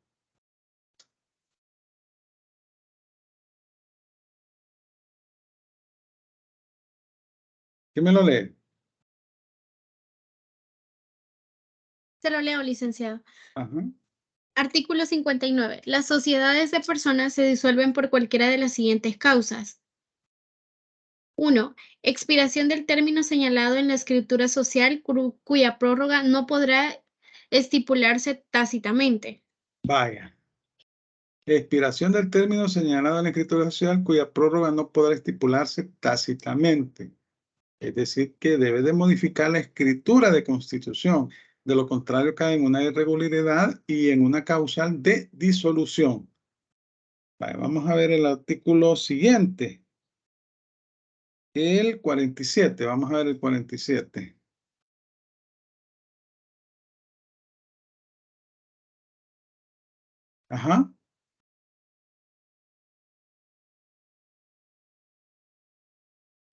[SPEAKER 1] ¿Quién me lo lee?
[SPEAKER 6] Se lo leo, licenciado.
[SPEAKER 1] Ajá.
[SPEAKER 6] Artículo 59. Las sociedades de personas se disuelven por cualquiera de las siguientes causas. 1. Expiración del término señalado en la escritura social cuya prórroga no podrá estipularse tácitamente.
[SPEAKER 1] Vaya. Expiración del término señalado en la escritura social cuya prórroga no podrá estipularse tácitamente. Es decir, que debe de modificar la escritura de constitución. De lo contrario, cae en una irregularidad y en una causal de disolución. Vale, vamos a ver el artículo siguiente. El 47. Vamos a ver el 47. Ajá.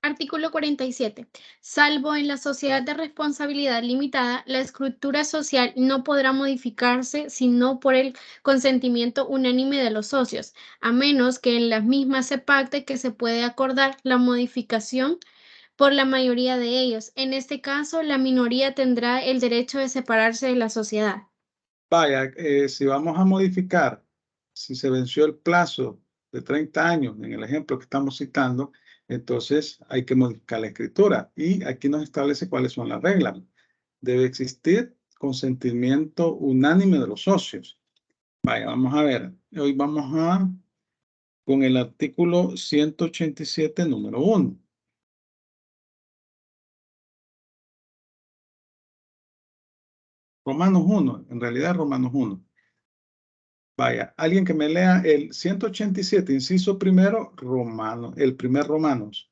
[SPEAKER 6] Artículo 47. Salvo en la sociedad de responsabilidad limitada, la escritura social no podrá modificarse sino por el consentimiento unánime de los socios, a menos que en las mismas se pacte que se puede acordar la modificación por la mayoría de ellos. En este caso, la minoría tendrá el derecho de separarse de la sociedad.
[SPEAKER 1] Vaya, si vamos a modificar, si se venció el plazo de 30 años, en el ejemplo que estamos citando, entonces hay que modificar la escritura. Y aquí nos establece cuáles son las reglas. Debe existir consentimiento unánime de los socios. Vaya, vamos a ver. Hoy vamos con el artículo 187, número 1. Romanos 1, en realidad Romanos 1. Vaya, alguien que me lea el 187, inciso primero, Romano, el primer Romanos.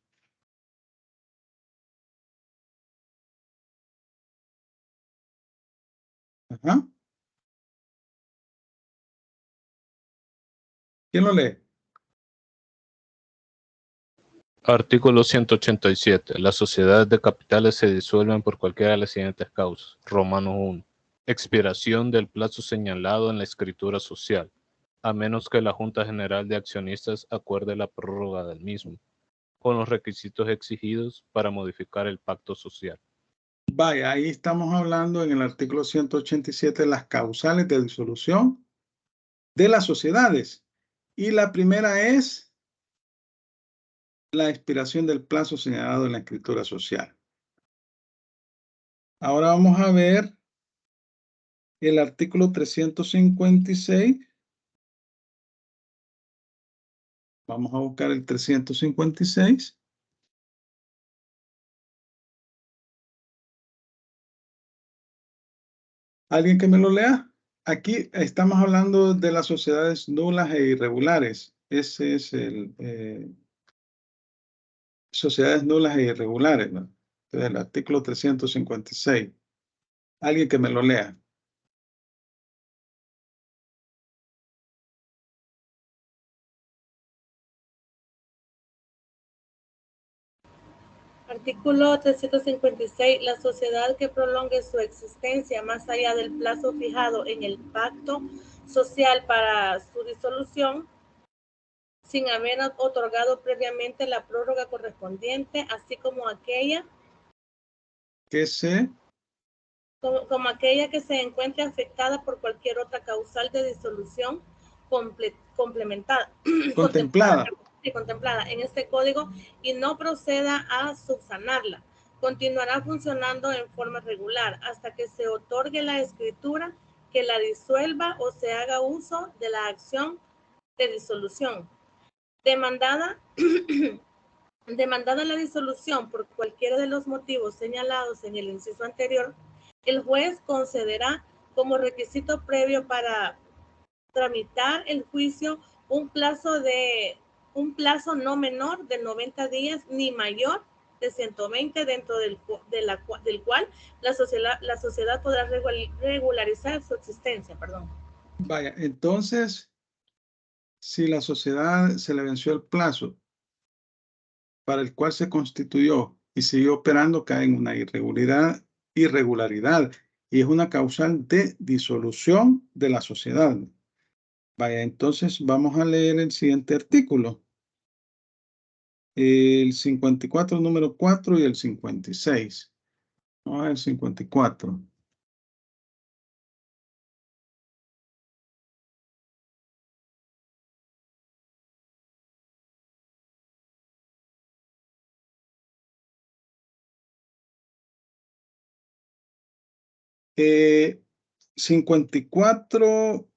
[SPEAKER 1] Ajá. ¿Quién lo lee?
[SPEAKER 4] Artículo 187. Las sociedades de capitales se disuelven por cualquiera de las siguientes causas. Romanos 1. Expiración del plazo señalado en la escritura social, a menos que la Junta General de Accionistas acuerde la prórroga del mismo, con los requisitos exigidos para modificar el pacto social.
[SPEAKER 1] Vaya, ahí estamos hablando en el artículo 187 las causales de disolución de las sociedades. Y la primera es la expiración del plazo señalado en la escritura social. Ahora vamos a ver el artículo 356. Vamos a buscar el 356. ¿Alguien que me lo lea? Aquí estamos hablando de las sociedades nulas e irregulares. Ese es sociedades nulas e irregulares, ¿no? Entonces, el artículo 356. Alguien que me lo lea.
[SPEAKER 7] Artículo 356. La sociedad que prolongue su existencia más allá del plazo fijado en el pacto social para su disolución, sin haber otorgado previamente la prórroga correspondiente, así como aquella como aquella que se encuentre afectada por cualquier otra causal de disolución contemplada en este código y no proceda a subsanarla, continuará funcionando en forma regular hasta que se otorgue la escritura que la disuelva o se haga uso de la acción de disolución. Demandada la disolución por cualquiera de los motivos señalados en el inciso anterior, el juez concederá como requisito previo para tramitar el juicio un plazo no menor de 90 días ni mayor de 120, dentro del cual la sociedad podrá regularizar su existencia.
[SPEAKER 1] Vaya, entonces, si la sociedad se le venció el plazo para el cual se constituyó y sigue operando, cae en una irregularidad y es una causal de disolución de la sociedad. Vaya, entonces vamos a leer el siguiente artículo. El 54, número 4 y el 56. Vamos a ver el 54. 54,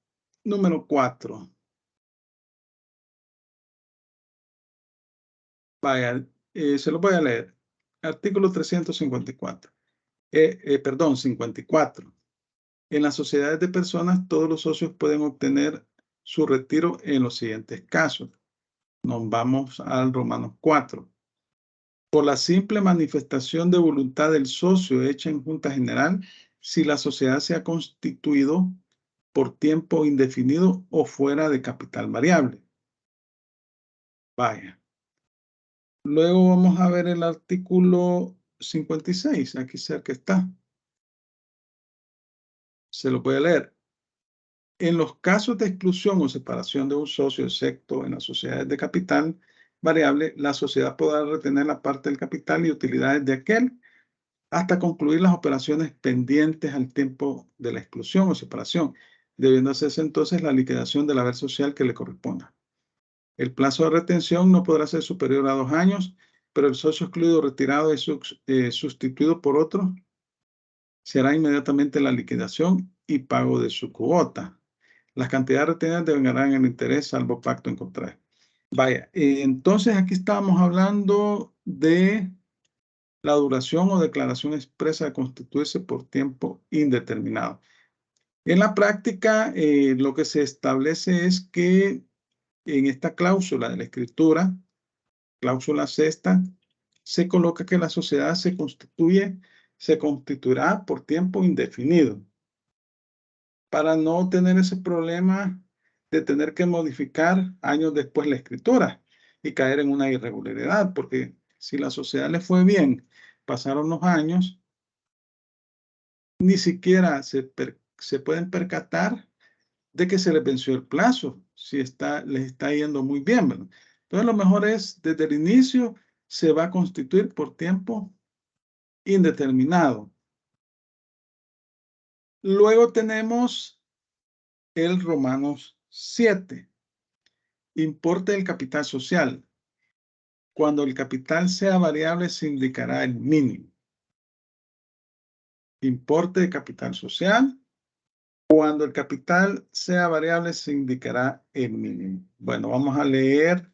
[SPEAKER 1] número 4. Vaya, se lo voy a leer. Artículo 354. Perdón, 54. En las sociedades de personas, todos los socios pueden obtener su retiro en los siguientes casos. Nos vamos al Romanos 4. Por la simple manifestación de voluntad del socio hecha en Junta General, si la sociedad se ha constituido por tiempo indefinido o fuera de capital variable. Vaya. Luego vamos a ver el artículo 56, aquí cerca está. Se lo voy a leer. En los casos de exclusión o separación de un socio, excepto en las sociedades de capital variable, la sociedad podrá retener la parte del capital y utilidades de aquel hasta concluir las operaciones pendientes al tiempo de la exclusión o separación, debiendo hacerse entonces la liquidación del haber social que le corresponda. El plazo de retención no podrá ser superior a 2 años, pero el socio excluido, retirado y sustituido por otro, se hará inmediatamente la liquidación y pago de su cuota. Las cantidades retenidas devengarán en interés, salvo pacto en contrario. Vaya, entonces aquí estábamos hablando de la duración o declaración expresa de constituirse por tiempo indeterminado. En la práctica, lo que se establece es que en esta cláusula de la escritura, cláusula sexta, se coloca que la sociedad se constituirá por tiempo indefinido, para no tener ese problema de tener que modificar años después la escritura y caer en una irregularidad, porque si la sociedad le fue bien, pasaron los años, ni siquiera se pueden percatar de que se les venció el plazo, si les está yendo muy bien, ¿verdad? Entonces lo mejor es, desde el inicio, se va a constituir por tiempo indeterminado. Luego tenemos el Romanos 7. Importe del capital social. Cuando el capital sea variable, se indicará el mínimo. Importe de capital social. Cuando el capital sea variable, se indicará el mínimo. Bueno, vamos a leer.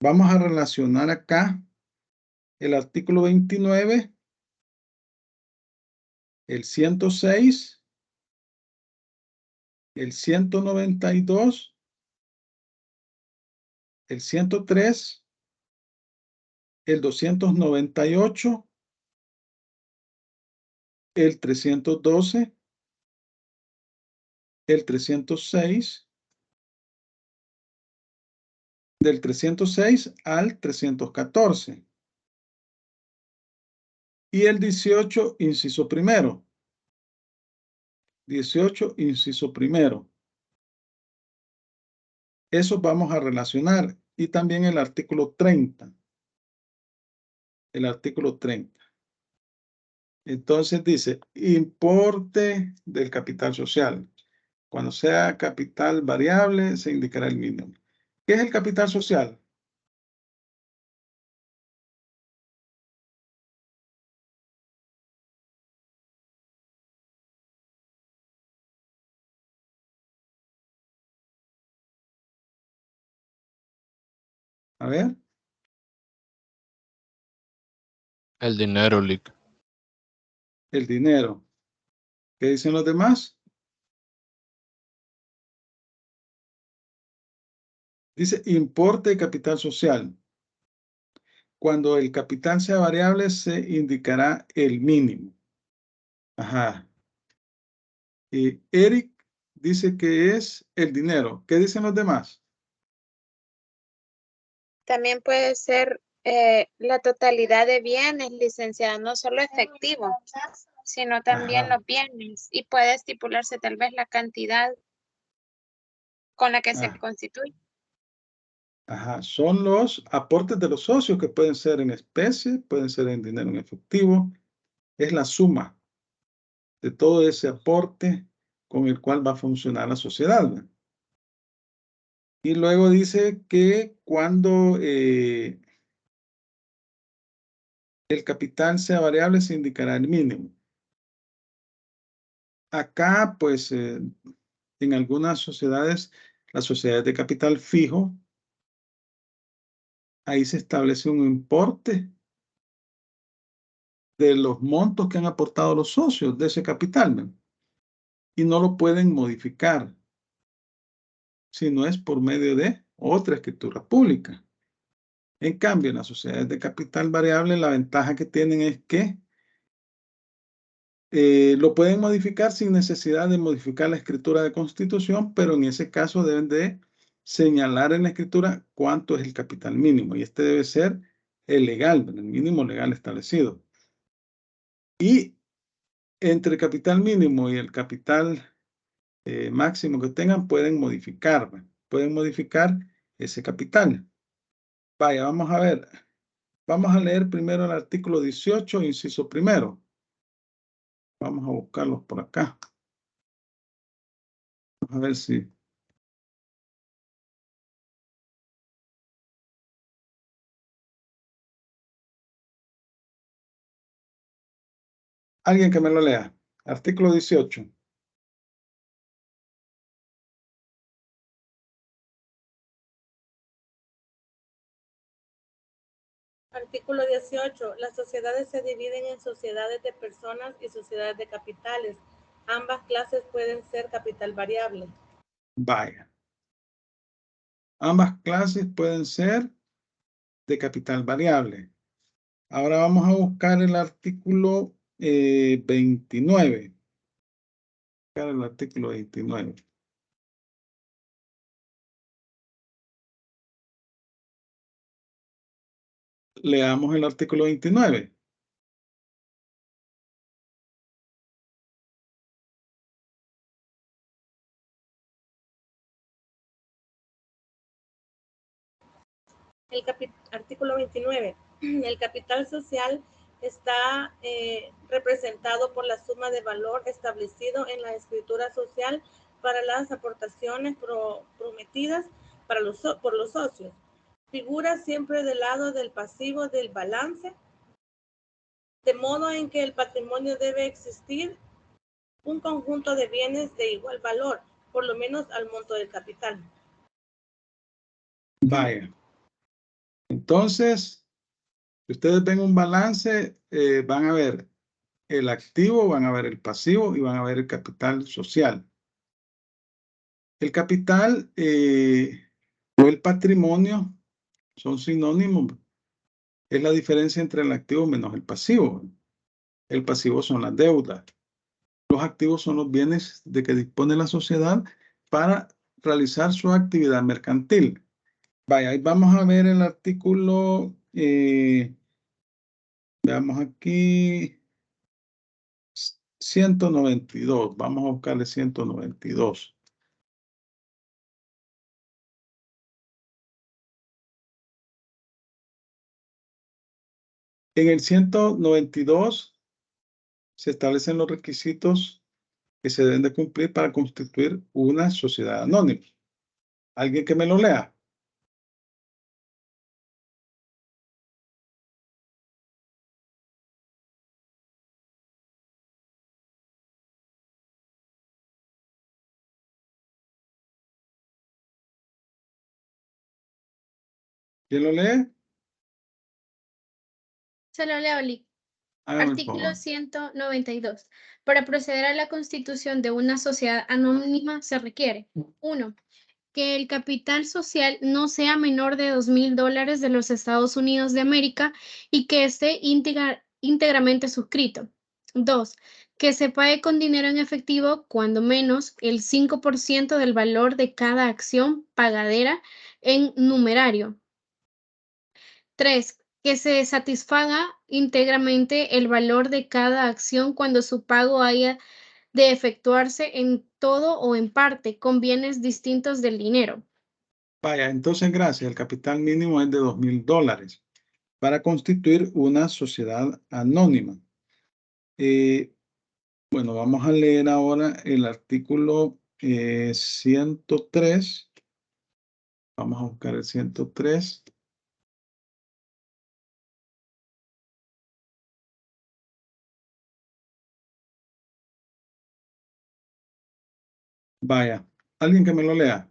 [SPEAKER 1] Vamos a relacionar acá el artículo 29, el 106, el 192, el 103, el 298, el 312, el 306, del 306 al 314. Y el 18, inciso primero. 18, inciso primero. Eso vamos a relacionar. Y también el artículo 30. El artículo 30. Entonces dice, importe del capital social. Cuando sea capital variable, se indicará el mínimo. ¿Qué es el capital social? A ver.
[SPEAKER 4] El dinero, Lic.
[SPEAKER 1] El dinero. ¿Qué dicen los demás? Dice importe de capital social. Cuando el capital sea variable, se indicará el mínimo. Ajá. Y Eric dice que es el dinero. ¿Qué dicen los demás?
[SPEAKER 5] También puede ser la totalidad de bienes, licenciada, no solo efectivo, sino también
[SPEAKER 1] Ajá.
[SPEAKER 5] los bienes. Y puede estipularse tal vez la cantidad con la que se constituye.
[SPEAKER 1] Ajá. Son los aportes de los socios que pueden ser en especie, pueden ser en dinero en efectivo. Es la suma de todo ese aporte con el cual va a funcionar la sociedad, ¿no? Y luego dice que cuando el capital sea variable, se indicará el mínimo. acá, pues, en algunas sociedades, las sociedades de capital fijo, ahí se establece un importe de los montos que han aportado los socios de ese capital, ¿no? Y no lo pueden modificar si no es por medio de otra escritura pública. En cambio, en las sociedades de capital variable, la ventaja que tienen es que lo pueden modificar sin necesidad de modificar la escritura de constitución, pero en ese caso deben de señalar en la escritura cuánto es el capital mínimo, y este debe ser el legal, el mínimo legal establecido. Y entre el capital mínimo y el capital máximo que tengan, pueden modificar ese capital. Vaya, vamos a ver. Vamos a leer primero el artículo 18, inciso primero. Vamos a buscarlos por acá. Vamos a ver si... Alguien que me lo lea. Artículo 18.
[SPEAKER 7] Artículo 18. Las sociedades se dividen en sociedades de personas y sociedades de capitales. Ambas clases pueden ser capital variable.
[SPEAKER 1] Vaya. Ambas clases pueden ser de capital variable. Ahora vamos a buscar el artículo 29. Buscar el artículo 29. Leamos el artículo 29.
[SPEAKER 7] Artículo 29. El capital social está representado por la suma de valor establecido en la escritura social para las aportaciones prometidas por los socios. Figura siempre del lado del pasivo del balance, de modo en que el patrimonio debe existir un conjunto de bienes de igual valor, por lo menos al monto del capital.
[SPEAKER 1] Vaya. Entonces, si ustedes ven un balance, van a ver el activo, van a ver el pasivo y van a ver el capital social. El capital o el patrimonio son sinónimos. Es la diferencia entre el activo menos el pasivo. El pasivo son las deudas. Los activos son los bienes de que dispone la sociedad para realizar su actividad mercantil. Vaya, ahí vamos a ver el artículo, veamos aquí, 192. Vamos a buscarle 192. En el 192 se establecen los requisitos que se deben de cumplir para constituir una sociedad anónima. ¿Alguien que me lo lea? ¿Quién lo lee?
[SPEAKER 6] Se lo leo, Lick.
[SPEAKER 1] Hágame el
[SPEAKER 6] Artículo
[SPEAKER 1] favor.
[SPEAKER 6] 192. Para proceder a la constitución de una sociedad anónima se requiere: 1. Que el capital social no sea menor de $2,000 de los Estados Unidos de América y que esté íntegramente suscrito. 2. Que se pague con dinero en efectivo cuando menos el 5% del valor de cada acción pagadera en numerario. 3. Que se satisfaga íntegramente el valor de cada acción cuando su pago haya de efectuarse en todo o en parte con bienes distintos del dinero.
[SPEAKER 1] Vaya, entonces gracias. El capital mínimo es de $2,000 para constituir una sociedad anónima. Bueno, vamos a leer ahora el artículo 103. Vamos a buscar el 103. Vaya, alguien que me lo lea.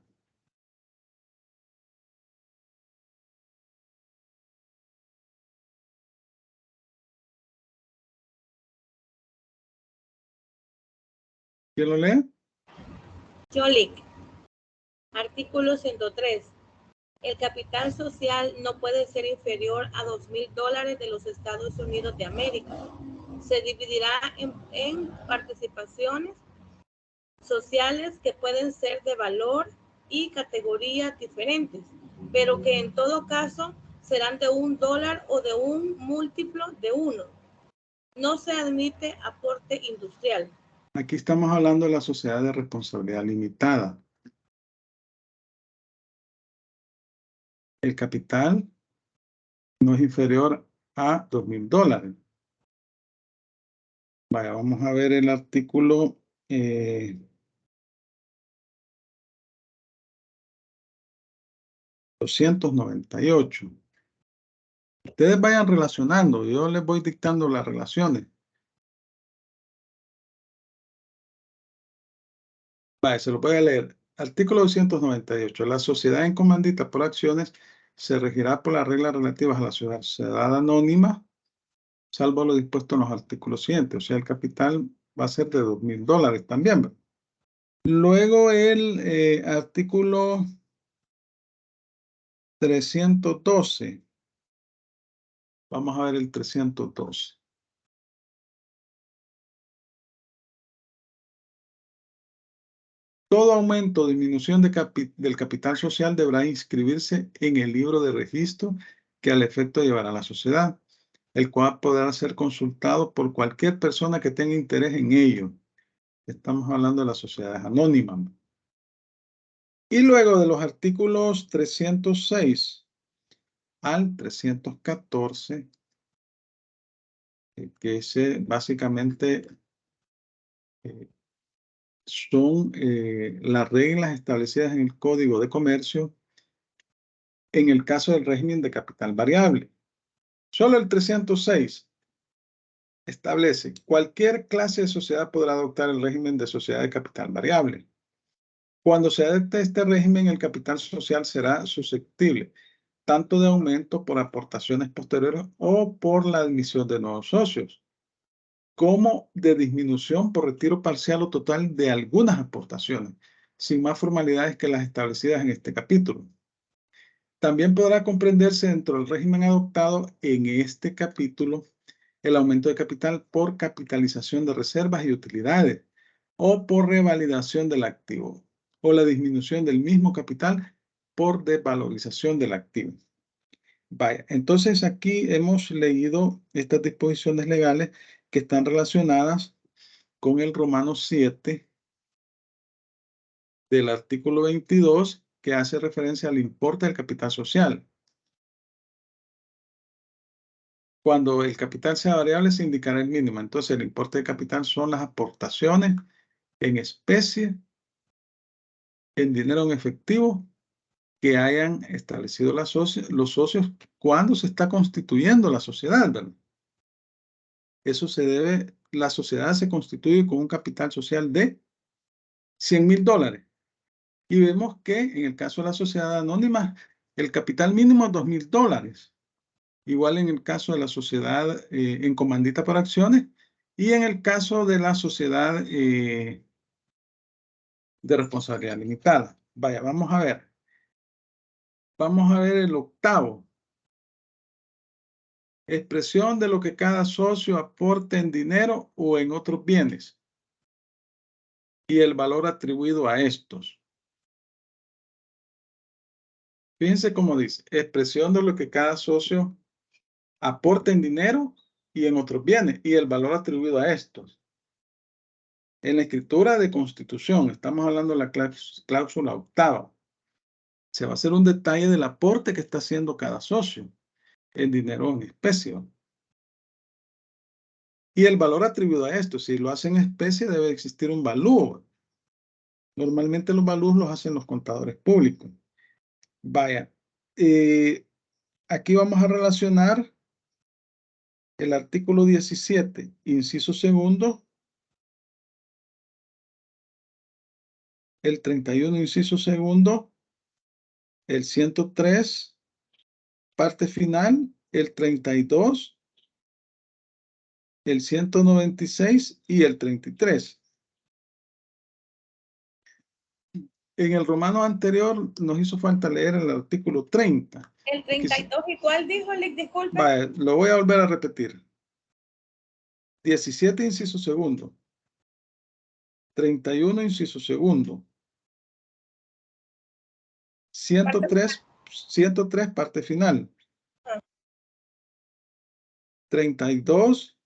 [SPEAKER 1] ¿Quién lo lee?
[SPEAKER 7] Jolik. Artículo 103. El capital social no puede ser inferior a $2,000 de los Estados Unidos de América. Se dividirá en participaciones sociales que pueden ser de valor y categorías diferentes, pero que en todo caso serán de $1 o de un múltiplo de 1. No se admite aporte industrial.
[SPEAKER 1] Aquí estamos hablando de la sociedad de responsabilidad limitada. El capital no es inferior a $2,000. Vaya, vamos a ver el artículo 298. Ustedes vayan relacionando, yo les voy dictando las relaciones. Vaya, se lo voy a leer. Artículo 298. La sociedad en comandita por acciones se regirá por las reglas relativas a la sociedad anónima, salvo lo dispuesto en los artículos siguientes. O sea, el capital va a ser de $2,000 también, ¿verdad? Luego el artículo 312. Vamos a ver el 312. Todo aumento o disminución del capital social deberá inscribirse en el libro de registro que al efecto llevará la sociedad, el cual podrá ser consultado por cualquier persona que tenga interés en ello. Estamos hablando de las sociedades anónimas. Y luego de los artículos 306 al 314, que básicamente son las reglas establecidas en el Código de Comercio en el caso del régimen de capital variable. Solo el 306 establece: cualquier clase de sociedad podrá adoptar el régimen de sociedad de capital variable. Cuando se adopte este régimen, el capital social será susceptible tanto de aumento por aportaciones posteriores o por la admisión de nuevos socios, como de disminución por retiro parcial o total de algunas aportaciones, sin más formalidades que las establecidas en este capítulo. También podrá comprenderse dentro del régimen adoptado en este capítulo el aumento de capital por capitalización de reservas y utilidades o por revalidación del activo, o la disminución del mismo capital por desvalorización del activo. Vaya, entonces aquí hemos leído estas disposiciones legales que están relacionadas con el Romano 7 del artículo 22, que hace referencia al importe del capital social. Cuando el capital sea variable, se indicará el mínimo. Entonces, el importe de capital son las aportaciones en especie, en dinero en efectivo, que hayan establecido los socios cuando se está constituyendo la sociedad, ¿verdad? Eso se debe, la sociedad se constituye con un capital social de $100,000. Y vemos que en el caso de la sociedad anónima, el capital mínimo es $2,000. Igual en el caso de la sociedad en comandita por acciones y en el caso de la sociedad de responsabilidad limitada. Vaya, vamos a ver. Vamos a ver el octavo. Expresión de lo que cada socio aporte en dinero o en otros bienes y el valor atribuido a estos. Fíjense cómo dice: expresión de lo que cada socio aporte en dinero y en otros bienes y el valor atribuido a estos. En la escritura de constitución, estamos hablando de la cláusula octava, se va a hacer un detalle del aporte que está haciendo cada socio en dinero o en especie. Y el valor atribuido a esto: si lo hacen en especie, debe existir un valúo. Normalmente los valúos los hacen los contadores públicos. Vaya, aquí vamos a relacionar el artículo 17, inciso segundo, el 31, inciso segundo, el 103, parte final, el 32, el 196 y el 33. En el romano anterior nos hizo falta leer el artículo 30.
[SPEAKER 7] El 32 y cuál dijo, Lick, disculpe.
[SPEAKER 1] Vale, lo voy a volver a repetir. 17, inciso segundo. 31, inciso segundo. 103, parte final. 32,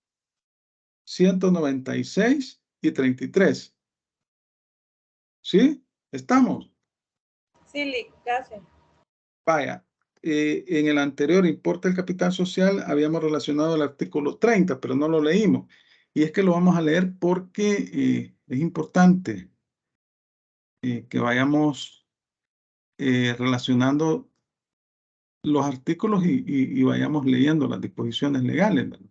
[SPEAKER 1] 196 y 33. ¿Sí? ¿Estamos?
[SPEAKER 7] Sí, Lick, gracias.
[SPEAKER 1] Vaya, en el anterior importe del capital social habíamos relacionado el artículo 30, pero no lo leímos. Y es que lo vamos a leer porque es importante que vayamos relacionando los artículos y vayamos leyendo las disposiciones legales, ¿verdad?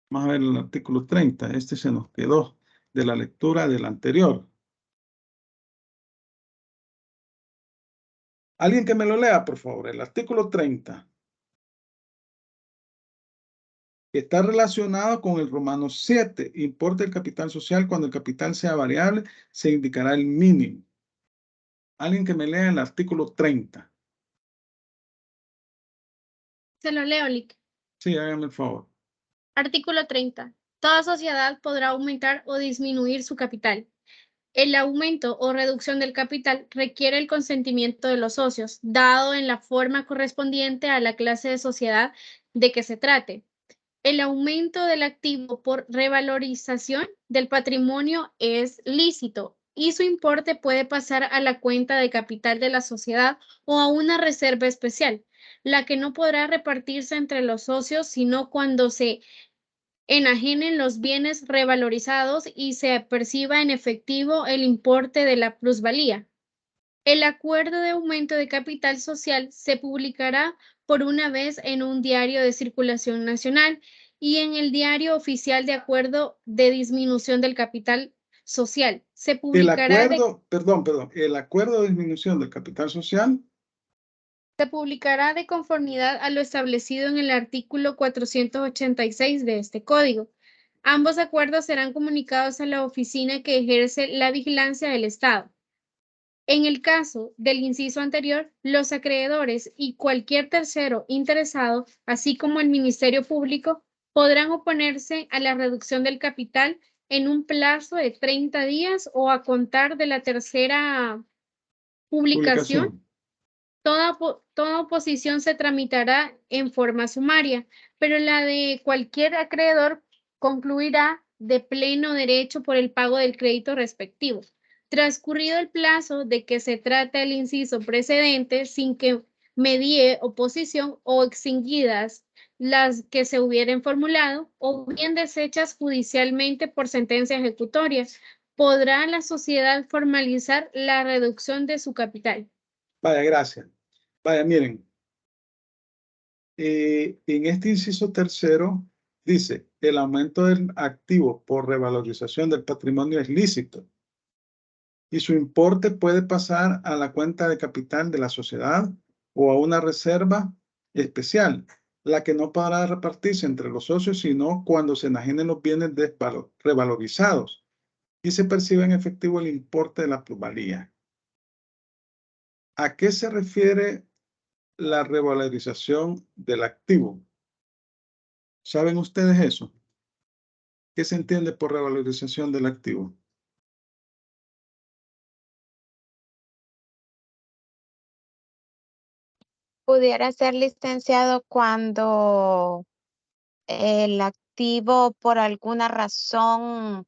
[SPEAKER 1] Vamos a ver el artículo 30. Este se nos quedó de la lectura del anterior. Alguien que me lo lea, por favor. El artículo 30. Está relacionado con el romano 7. Importe el capital social. Cuando el capital sea variable, se indicará el mínimo. Alguien que me lea el artículo 30.
[SPEAKER 6] Se lo leo, Lick.
[SPEAKER 1] Sí, háganme el favor.
[SPEAKER 6] Artículo 30. Toda sociedad podrá aumentar o disminuir su capital. El aumento o reducción del capital requiere el consentimiento de los socios, dado en la forma correspondiente a la clase de sociedad de que se trate. El aumento del activo por revalorización del patrimonio es lícito y su importe puede pasar a la cuenta de capital de la sociedad o a una reserva especial, la que no podrá repartirse entre los socios sino cuando se enajenen los bienes revalorizados y se perciba en efectivo el importe de la plusvalía. El acuerdo de aumento de capital social se publicará por una vez en un diario de circulación nacional y en el diario oficial de acuerdo de disminución del capital social. Se publicará
[SPEAKER 1] el acuerdo de disminución del capital social
[SPEAKER 6] se publicará de conformidad a lo establecido en el artículo 486 de este código. Ambos acuerdos serán comunicados a la oficina que ejerce la vigilancia del Estado. En el caso del inciso anterior, los acreedores y cualquier tercero interesado, así como el Ministerio Público, podrán oponerse a la reducción del capital en un plazo de 30 días o a contar de la tercera publicación. Toda oposición se tramitará en forma sumaria, pero la de cualquier acreedor concluirá de pleno derecho por el pago del crédito respectivo. Transcurrido el plazo de que se trata el inciso precedente, sin que medie oposición o extinguidas las que se hubieran formulado o bien deshechas judicialmente por sentencia ejecutoria, podrá la sociedad formalizar la reducción de su capital.
[SPEAKER 1] Vaya, gracias. Vaya, miren. En este inciso tercero dice, el aumento del activo por revalorización del patrimonio es lícito y su importe puede pasar a la cuenta de capital de la sociedad o a una reserva especial, la que no podrá repartirse entre los socios sino cuando se enajenen los bienes revalorizados y se perciba en efectivo el importe de la plusvalía. ¿A qué se refiere la revalorización del activo? ¿Saben ustedes eso? ¿Qué se entiende por revalorización del activo?
[SPEAKER 5] Pudiera ser licenciado cuando el activo por alguna razón,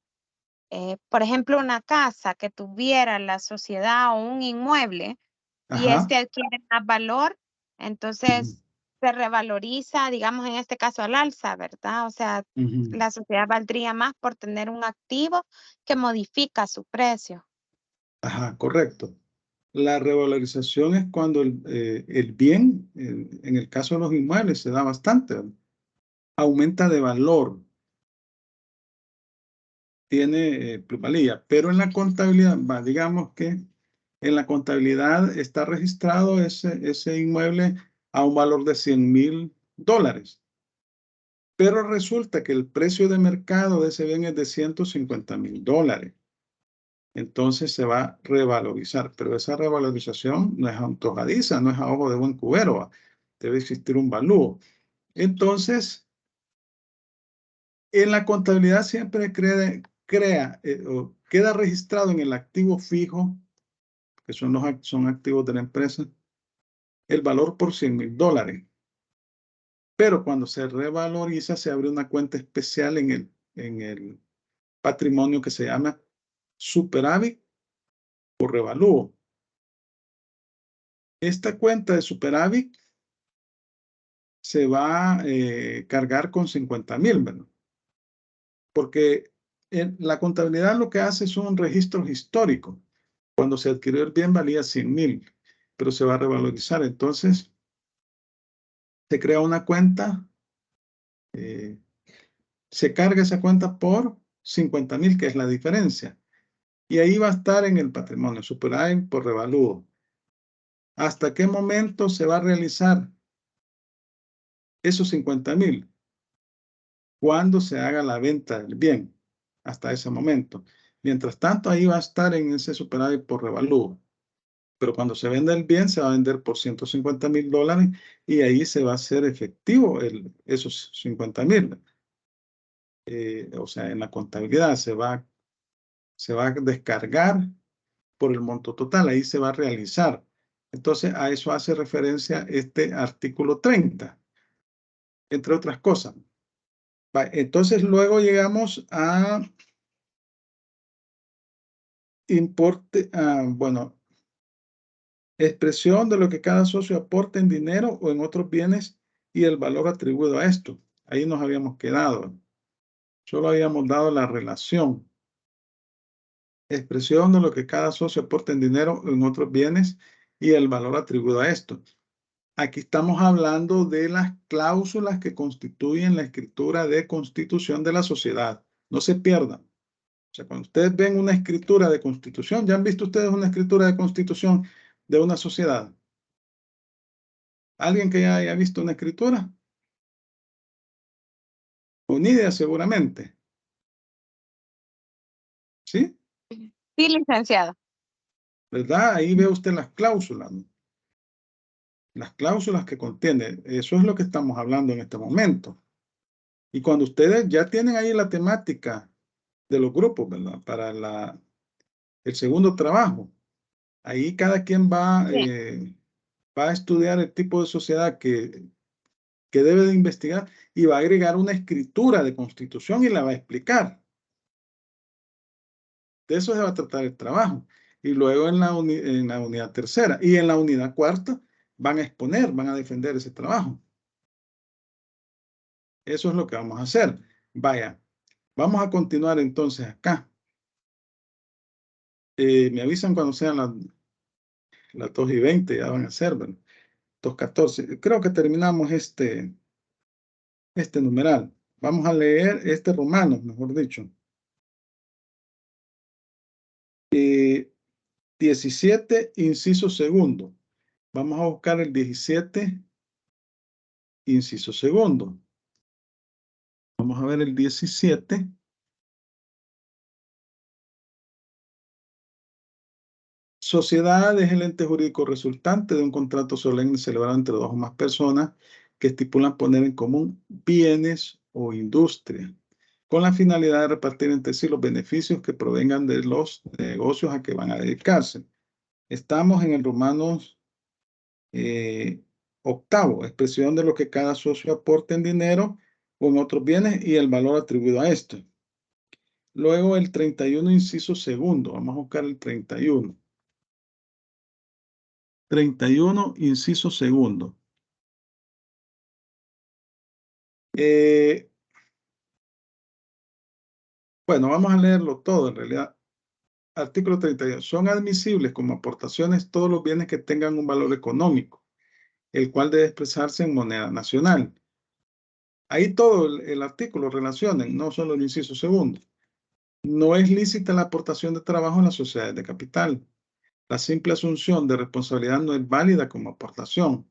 [SPEAKER 5] por ejemplo, una casa que tuviera la sociedad o un inmueble y este adquiere más valor, entonces se revaloriza, digamos, en este caso al alza, ¿verdad? O sea, la sociedad valdría más por tener un activo que modifica su precio.
[SPEAKER 1] Ajá, correcto. La revalorización es cuando el bien, en el caso de los inmuebles, se da bastante, aumenta de valor. tiene plusvalía, pero en la contabilidad, digamos que en la contabilidad está registrado ese inmueble a un valor de $100,000. Pero resulta que el precio de mercado de ese bien es de $150,000. Entonces se va a revalorizar, pero esa revalorización no es antojadiza, no es a ojo de buen cubero, debe existir un valúo. Entonces, en la contabilidad siempre queda registrado en el activo fijo, que son activos de la empresa, el valor por $100,000. Pero cuando se revaloriza, se abre una cuenta especial en el patrimonio que se llama superávit o revalúo. Esta cuenta de superávit se va a cargar con 50,000, ¿verdad? Porque en la contabilidad lo que hace son registros históricos. Cuando se adquirió el bien valía 100,000, pero se va a revalorizar. Entonces, se crea una cuenta, se carga esa cuenta por 50,000, que es la diferencia. Y ahí va a estar en el patrimonio, superávit por revalúo. ¿Hasta qué momento se va a realizar esos 50,000? Cuando se haga la venta del bien, hasta ese momento. Mientras tanto, ahí va a estar en ese superávit por revalúo. Pero cuando se venda el bien, se va a vender por $150,000 y ahí se va a hacer efectivo esos 50,000. O sea, en la contabilidad se va a descargar por el monto total, ahí se va a realizar. Entonces, a eso hace referencia este artículo 30, entre otras cosas. Entonces, luego llegamos a importe, bueno, expresión de lo que cada socio aporta en dinero o en otros bienes y el valor atribuido a esto. Ahí nos habíamos quedado. Solo habíamos dado la relación. Expresión de lo que cada socio aporta en dinero o en otros bienes y el valor atribuido a esto. Aquí estamos hablando de las cláusulas que constituyen la escritura de constitución de la sociedad. No se pierdan. O sea, cuando ustedes ven una escritura de constitución, ¿ya han visto ustedes una escritura de constitución de una sociedad? ¿Alguien que ya haya visto una escritura? Unida seguramente. ¿Sí?
[SPEAKER 5] Sí, licenciado.
[SPEAKER 1] ¿Verdad? Ahí ve usted las cláusulas, ¿no? Las cláusulas que contiene. Eso es lo que estamos hablando en este momento. Y cuando ustedes ya tienen ahí la temática de los grupos, ¿verdad? Para el segundo trabajo, ahí cada quien va a estudiar el tipo de sociedad que debe de investigar y va a agregar una escritura de constitución y la va a explicar. De eso se va a tratar el trabajo. Y luego en la unidad tercera y en la unidad cuarta van a exponer, van a defender ese trabajo. Eso es lo que vamos a hacer. Vaya, vamos a continuar entonces acá. Me avisan cuando sean las 2:20, ya van a ser, ¿verdad? 2:14. Creo que terminamos este numeral. Vamos a leer este Romanos, mejor dicho. 17, inciso segundo. Vamos a buscar el 17, inciso segundo. Vamos a ver el 17. Sociedad es el ente jurídico resultante de un contrato solemne celebrado entre dos o más personas que estipulan poner en común bienes o industria, con la finalidad de repartir entre sí los beneficios que provengan de los negocios a que van a dedicarse. Estamos en el Romanos 8, expresión de lo que cada socio aporta en dinero o en otros bienes y el valor atribuido a esto. Luego el 31, inciso segundo. Vamos a buscar el 31. 31, inciso segundo. Bueno, vamos a leerlo todo en realidad. Artículo 32. Son admisibles como aportaciones todos los bienes que tengan un valor económico, el cual debe expresarse en moneda nacional. Ahí todo el artículo relacionen, no solo el inciso segundo. No es lícita la aportación de trabajo en las sociedades de capital. La simple asunción de responsabilidad no es válida como aportación.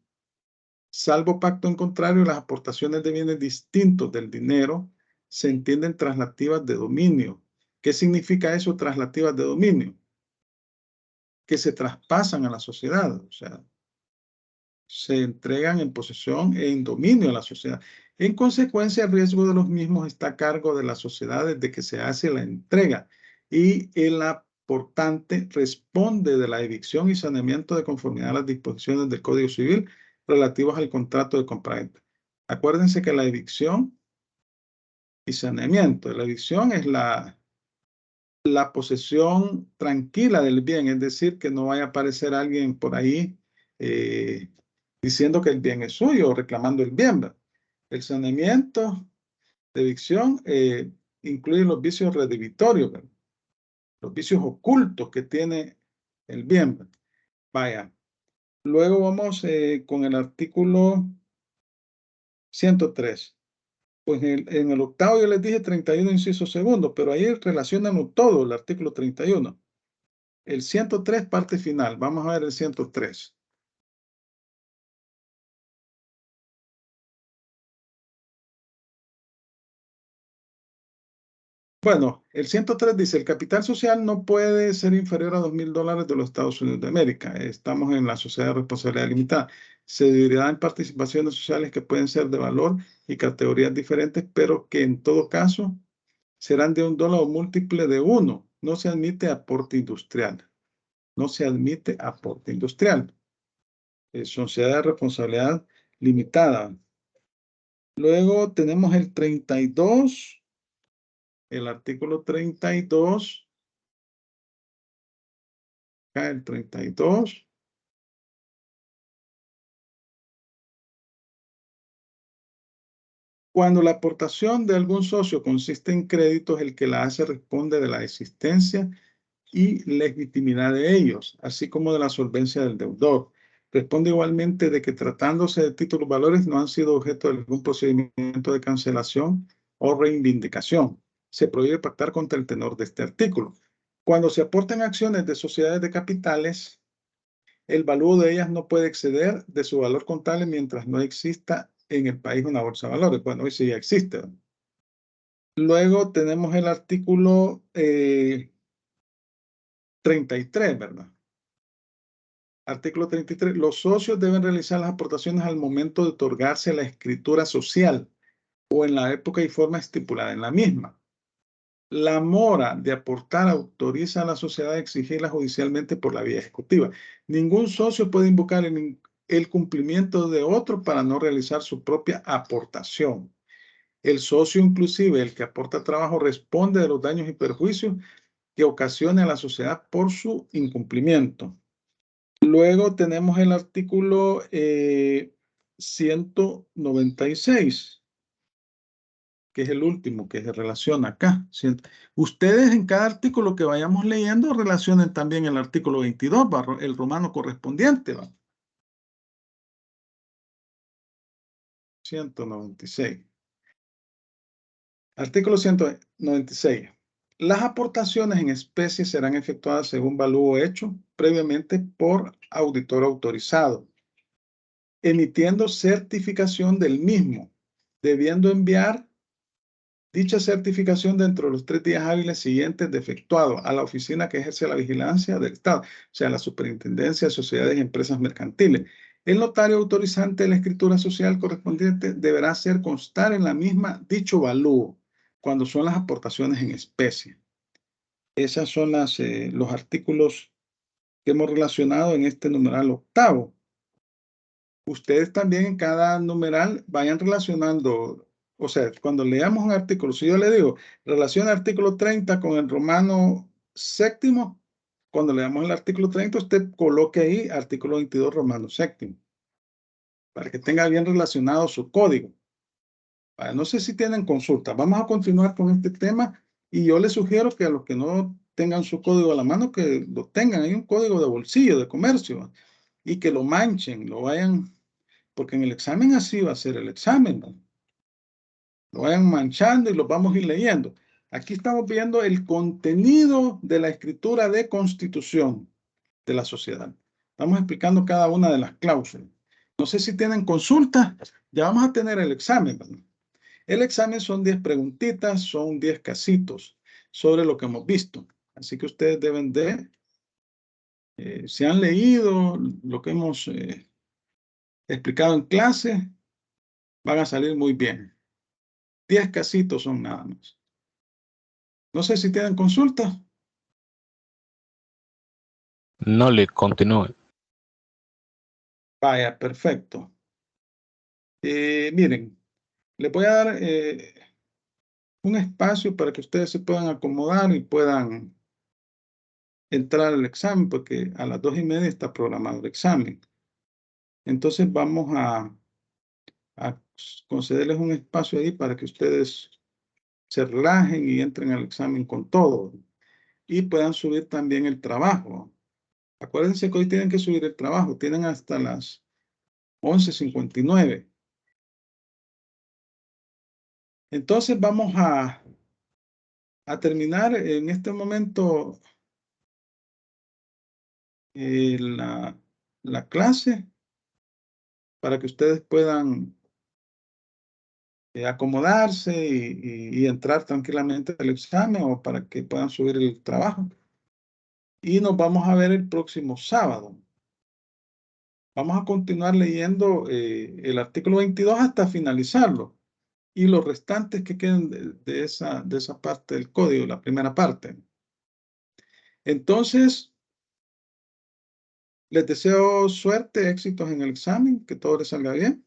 [SPEAKER 1] Salvo pacto en contrario, las aportaciones de bienes distintos del dinero se entienden traslativas de dominio. ¿Qué significa eso, traslativas de dominio? Que se traspasan a la sociedad, o sea, se entregan en posesión e en dominio a la sociedad. En consecuencia, el riesgo de los mismos está a cargo de la sociedad desde que se hace la entrega y el aportante responde de la evicción y saneamiento de conformidad a las disposiciones del Código Civil relativos al contrato de compraventa. Acuérdense que la evicción y saneamiento, la evicción es la posesión tranquila del bien, es decir, que no vaya a aparecer alguien por ahí diciendo que el bien es suyo o reclamando el bien, ¿verdad? El saneamiento de evicción incluye los vicios redimitorios, ¿verdad? Los vicios ocultos que tiene el bien, ¿verdad? Vaya. Luego vamos con el artículo 103. Pues en el octavo yo les dije 31 inciso segundo, pero ahí relacionan todo el artículo 31. El 103 parte final. Vamos a ver el 103. Bueno, el 103 dice, el capital social no puede ser inferior a $2.000 de los Estados Unidos de América. Estamos en la sociedad de responsabilidad limitada. Se dividirá en participaciones sociales que pueden ser de valor y categorías diferentes, pero que en todo caso serán de $1 o múltiple de 1. No se admite aporte industrial. No se admite aporte industrial. Es sociedad de responsabilidad limitada. Luego tenemos el 32. El artículo 32, acá el 32. Cuando la aportación de algún socio consiste en créditos, el que la hace responde de la existencia y legitimidad de ellos, así como de la solvencia del deudor. Responde igualmente de que tratándose de títulos valores no han sido objeto de algún procedimiento de cancelación o reivindicación. Se prohíbe pactar contra el tenor de este artículo. Cuando se aportan acciones de sociedades de capitales, el valor de ellas no puede exceder de su valor contable mientras no exista en el país una bolsa de valores. Bueno, hoy sí ya existe. Luego tenemos el artículo 33, ¿verdad? Artículo 33. Los socios deben realizar las aportaciones al momento de otorgarse la escritura social o en la época y forma estipulada en la misma. La mora de aportar autoriza a la sociedad a exigirla judicialmente por la vía ejecutiva. Ningún socio puede invocar el cumplimiento de otro para no realizar su propia aportación. El socio, inclusive el que aporta trabajo, responde de los daños y perjuicios que ocasione a la sociedad por su incumplimiento. Luego tenemos el artículo 196. Que es el último que se relaciona acá. Ustedes en cada artículo que vayamos leyendo relacionen también el artículo 22, el romano correspondiente. 196. Artículo 196. Las aportaciones en especie serán efectuadas según valúo hecho previamente por auditor autorizado, emitiendo certificación del mismo, debiendo enviar dicha certificación dentro de los 3 días hábiles siguientes de efectuado a la oficina que ejerce la vigilancia del Estado, o sea, la Superintendencia de Sociedades y Empresas Mercantiles. El notario autorizante de la escritura social correspondiente deberá hacer constar en la misma dicho valúo cuando son las aportaciones en especie. Esos son los artículos que hemos relacionado en este numeral octavo. Ustedes también en cada numeral vayan relacionando. O sea, cuando leamos un artículo, si yo le digo, relaciona el artículo 30 con el romano séptimo, cuando leamos el artículo 30, usted coloque ahí artículo 22 romano séptimo, para que tenga bien relacionado su código. No sé si tienen consulta. Vamos a continuar con este tema y yo les sugiero que a los que no tengan su código a la mano, que lo tengan. Hay un código de bolsillo, de comercio, y que lo manchen, lo vayan, porque en el examen así va a ser el examen, ¿no? Lo vayan manchando y lo vamos a ir leyendo. Aquí estamos viendo el contenido de la escritura de constitución de la sociedad. Estamos explicando cada una de las cláusulas. No sé si tienen consulta. Ya vamos a tener el examen, ¿verdad? El examen son 10 preguntitas, son 10 casitos sobre lo que hemos visto. Así que ustedes deben de, si han leído lo que hemos explicado en clase, van a salir muy bien. 10 casitos son nada más. No sé si tienen consulta.
[SPEAKER 4] No le continúe.
[SPEAKER 1] Vaya, perfecto. Miren, les voy a dar un espacio para que ustedes se puedan acomodar y puedan entrar al examen, porque a las 2:30 está programado el examen. Entonces vamos a concederles un espacio ahí para que ustedes se relajen y entren al examen con todo. Y puedan subir también el trabajo. Acuérdense que hoy tienen que subir el trabajo. Tienen hasta las 11:59. Entonces vamos a terminar en este momento la clase para que ustedes puedan acomodarse y entrar tranquilamente al examen o para que puedan subir el trabajo. Y nos vamos a ver el próximo sábado. Vamos a continuar leyendo el artículo 22 hasta finalizarlo. Y los restantes que queden de esa parte del código, la primera parte. Entonces, les deseo suerte, éxitos en el examen, que todo les salga bien,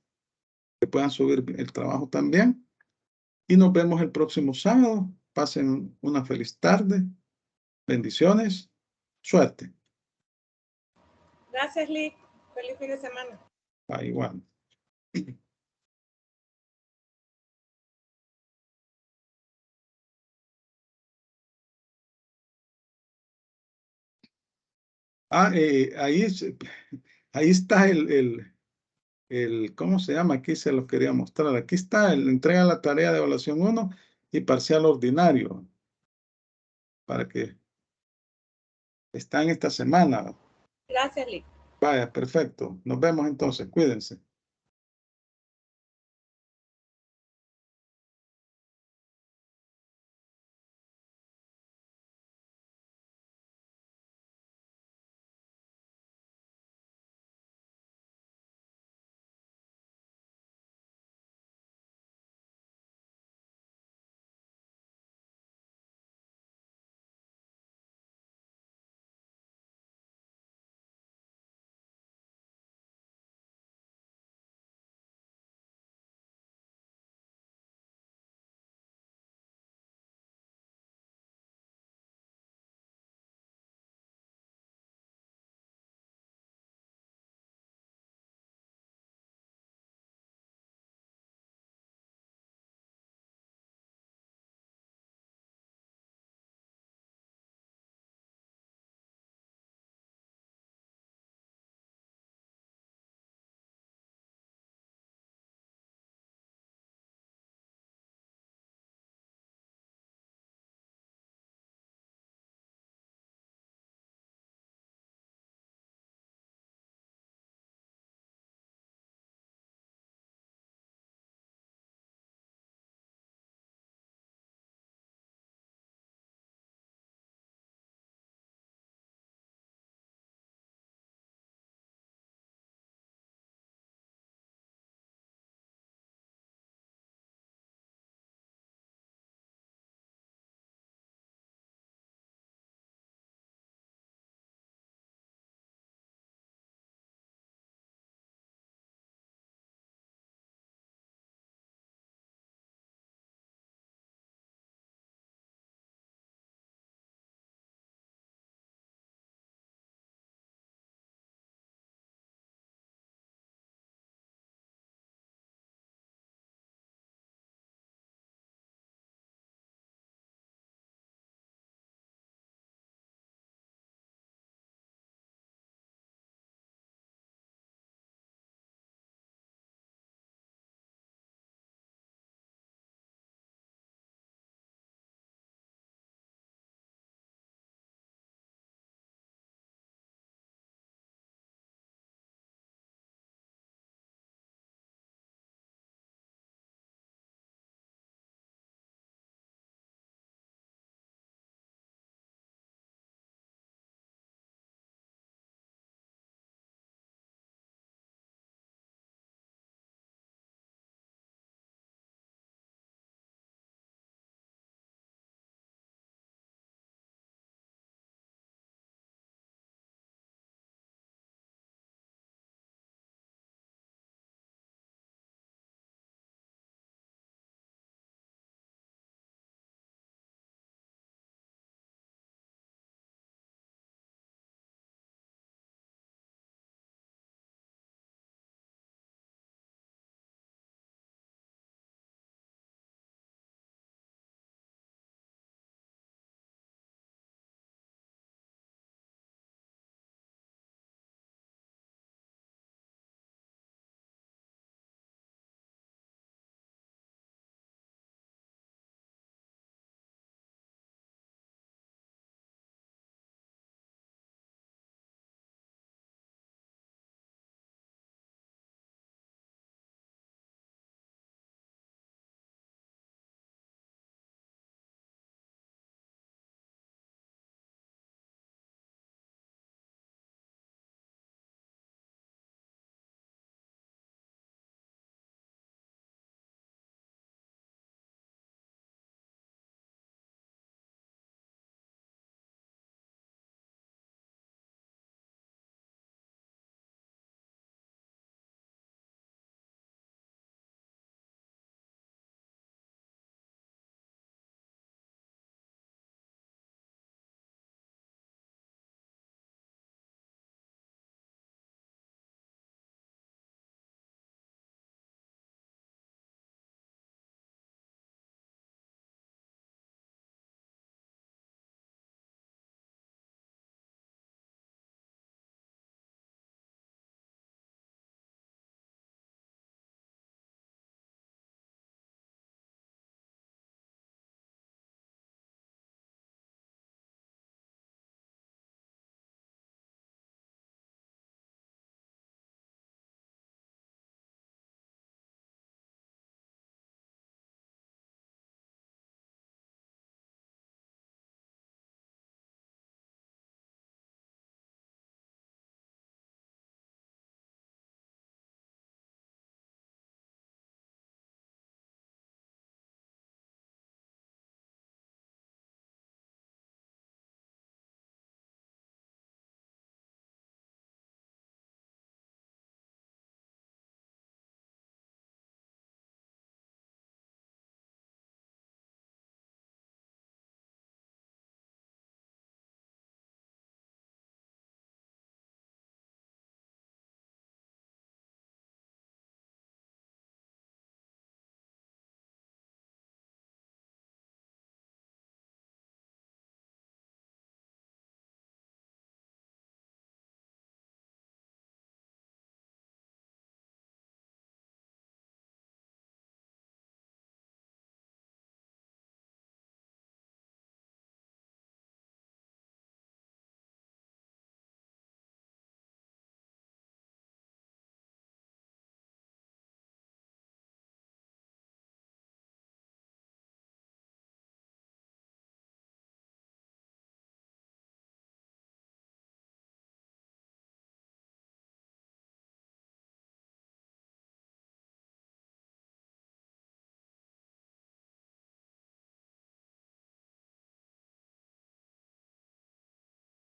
[SPEAKER 1] que puedan subir el trabajo también. Y nos vemos el próximo sábado. Pasen una feliz tarde. Bendiciones. Suerte.
[SPEAKER 7] Gracias, Lick. Feliz fin de semana.
[SPEAKER 1] Igual. Ahí está ¿cómo se llama? Aquí se lo quería mostrar. Aquí está entrega la tarea de evaluación 1 y parcial ordinario. Para que está en esta semana.
[SPEAKER 7] Gracias, Lick.
[SPEAKER 1] Vaya, perfecto. Nos vemos entonces. Cuídense.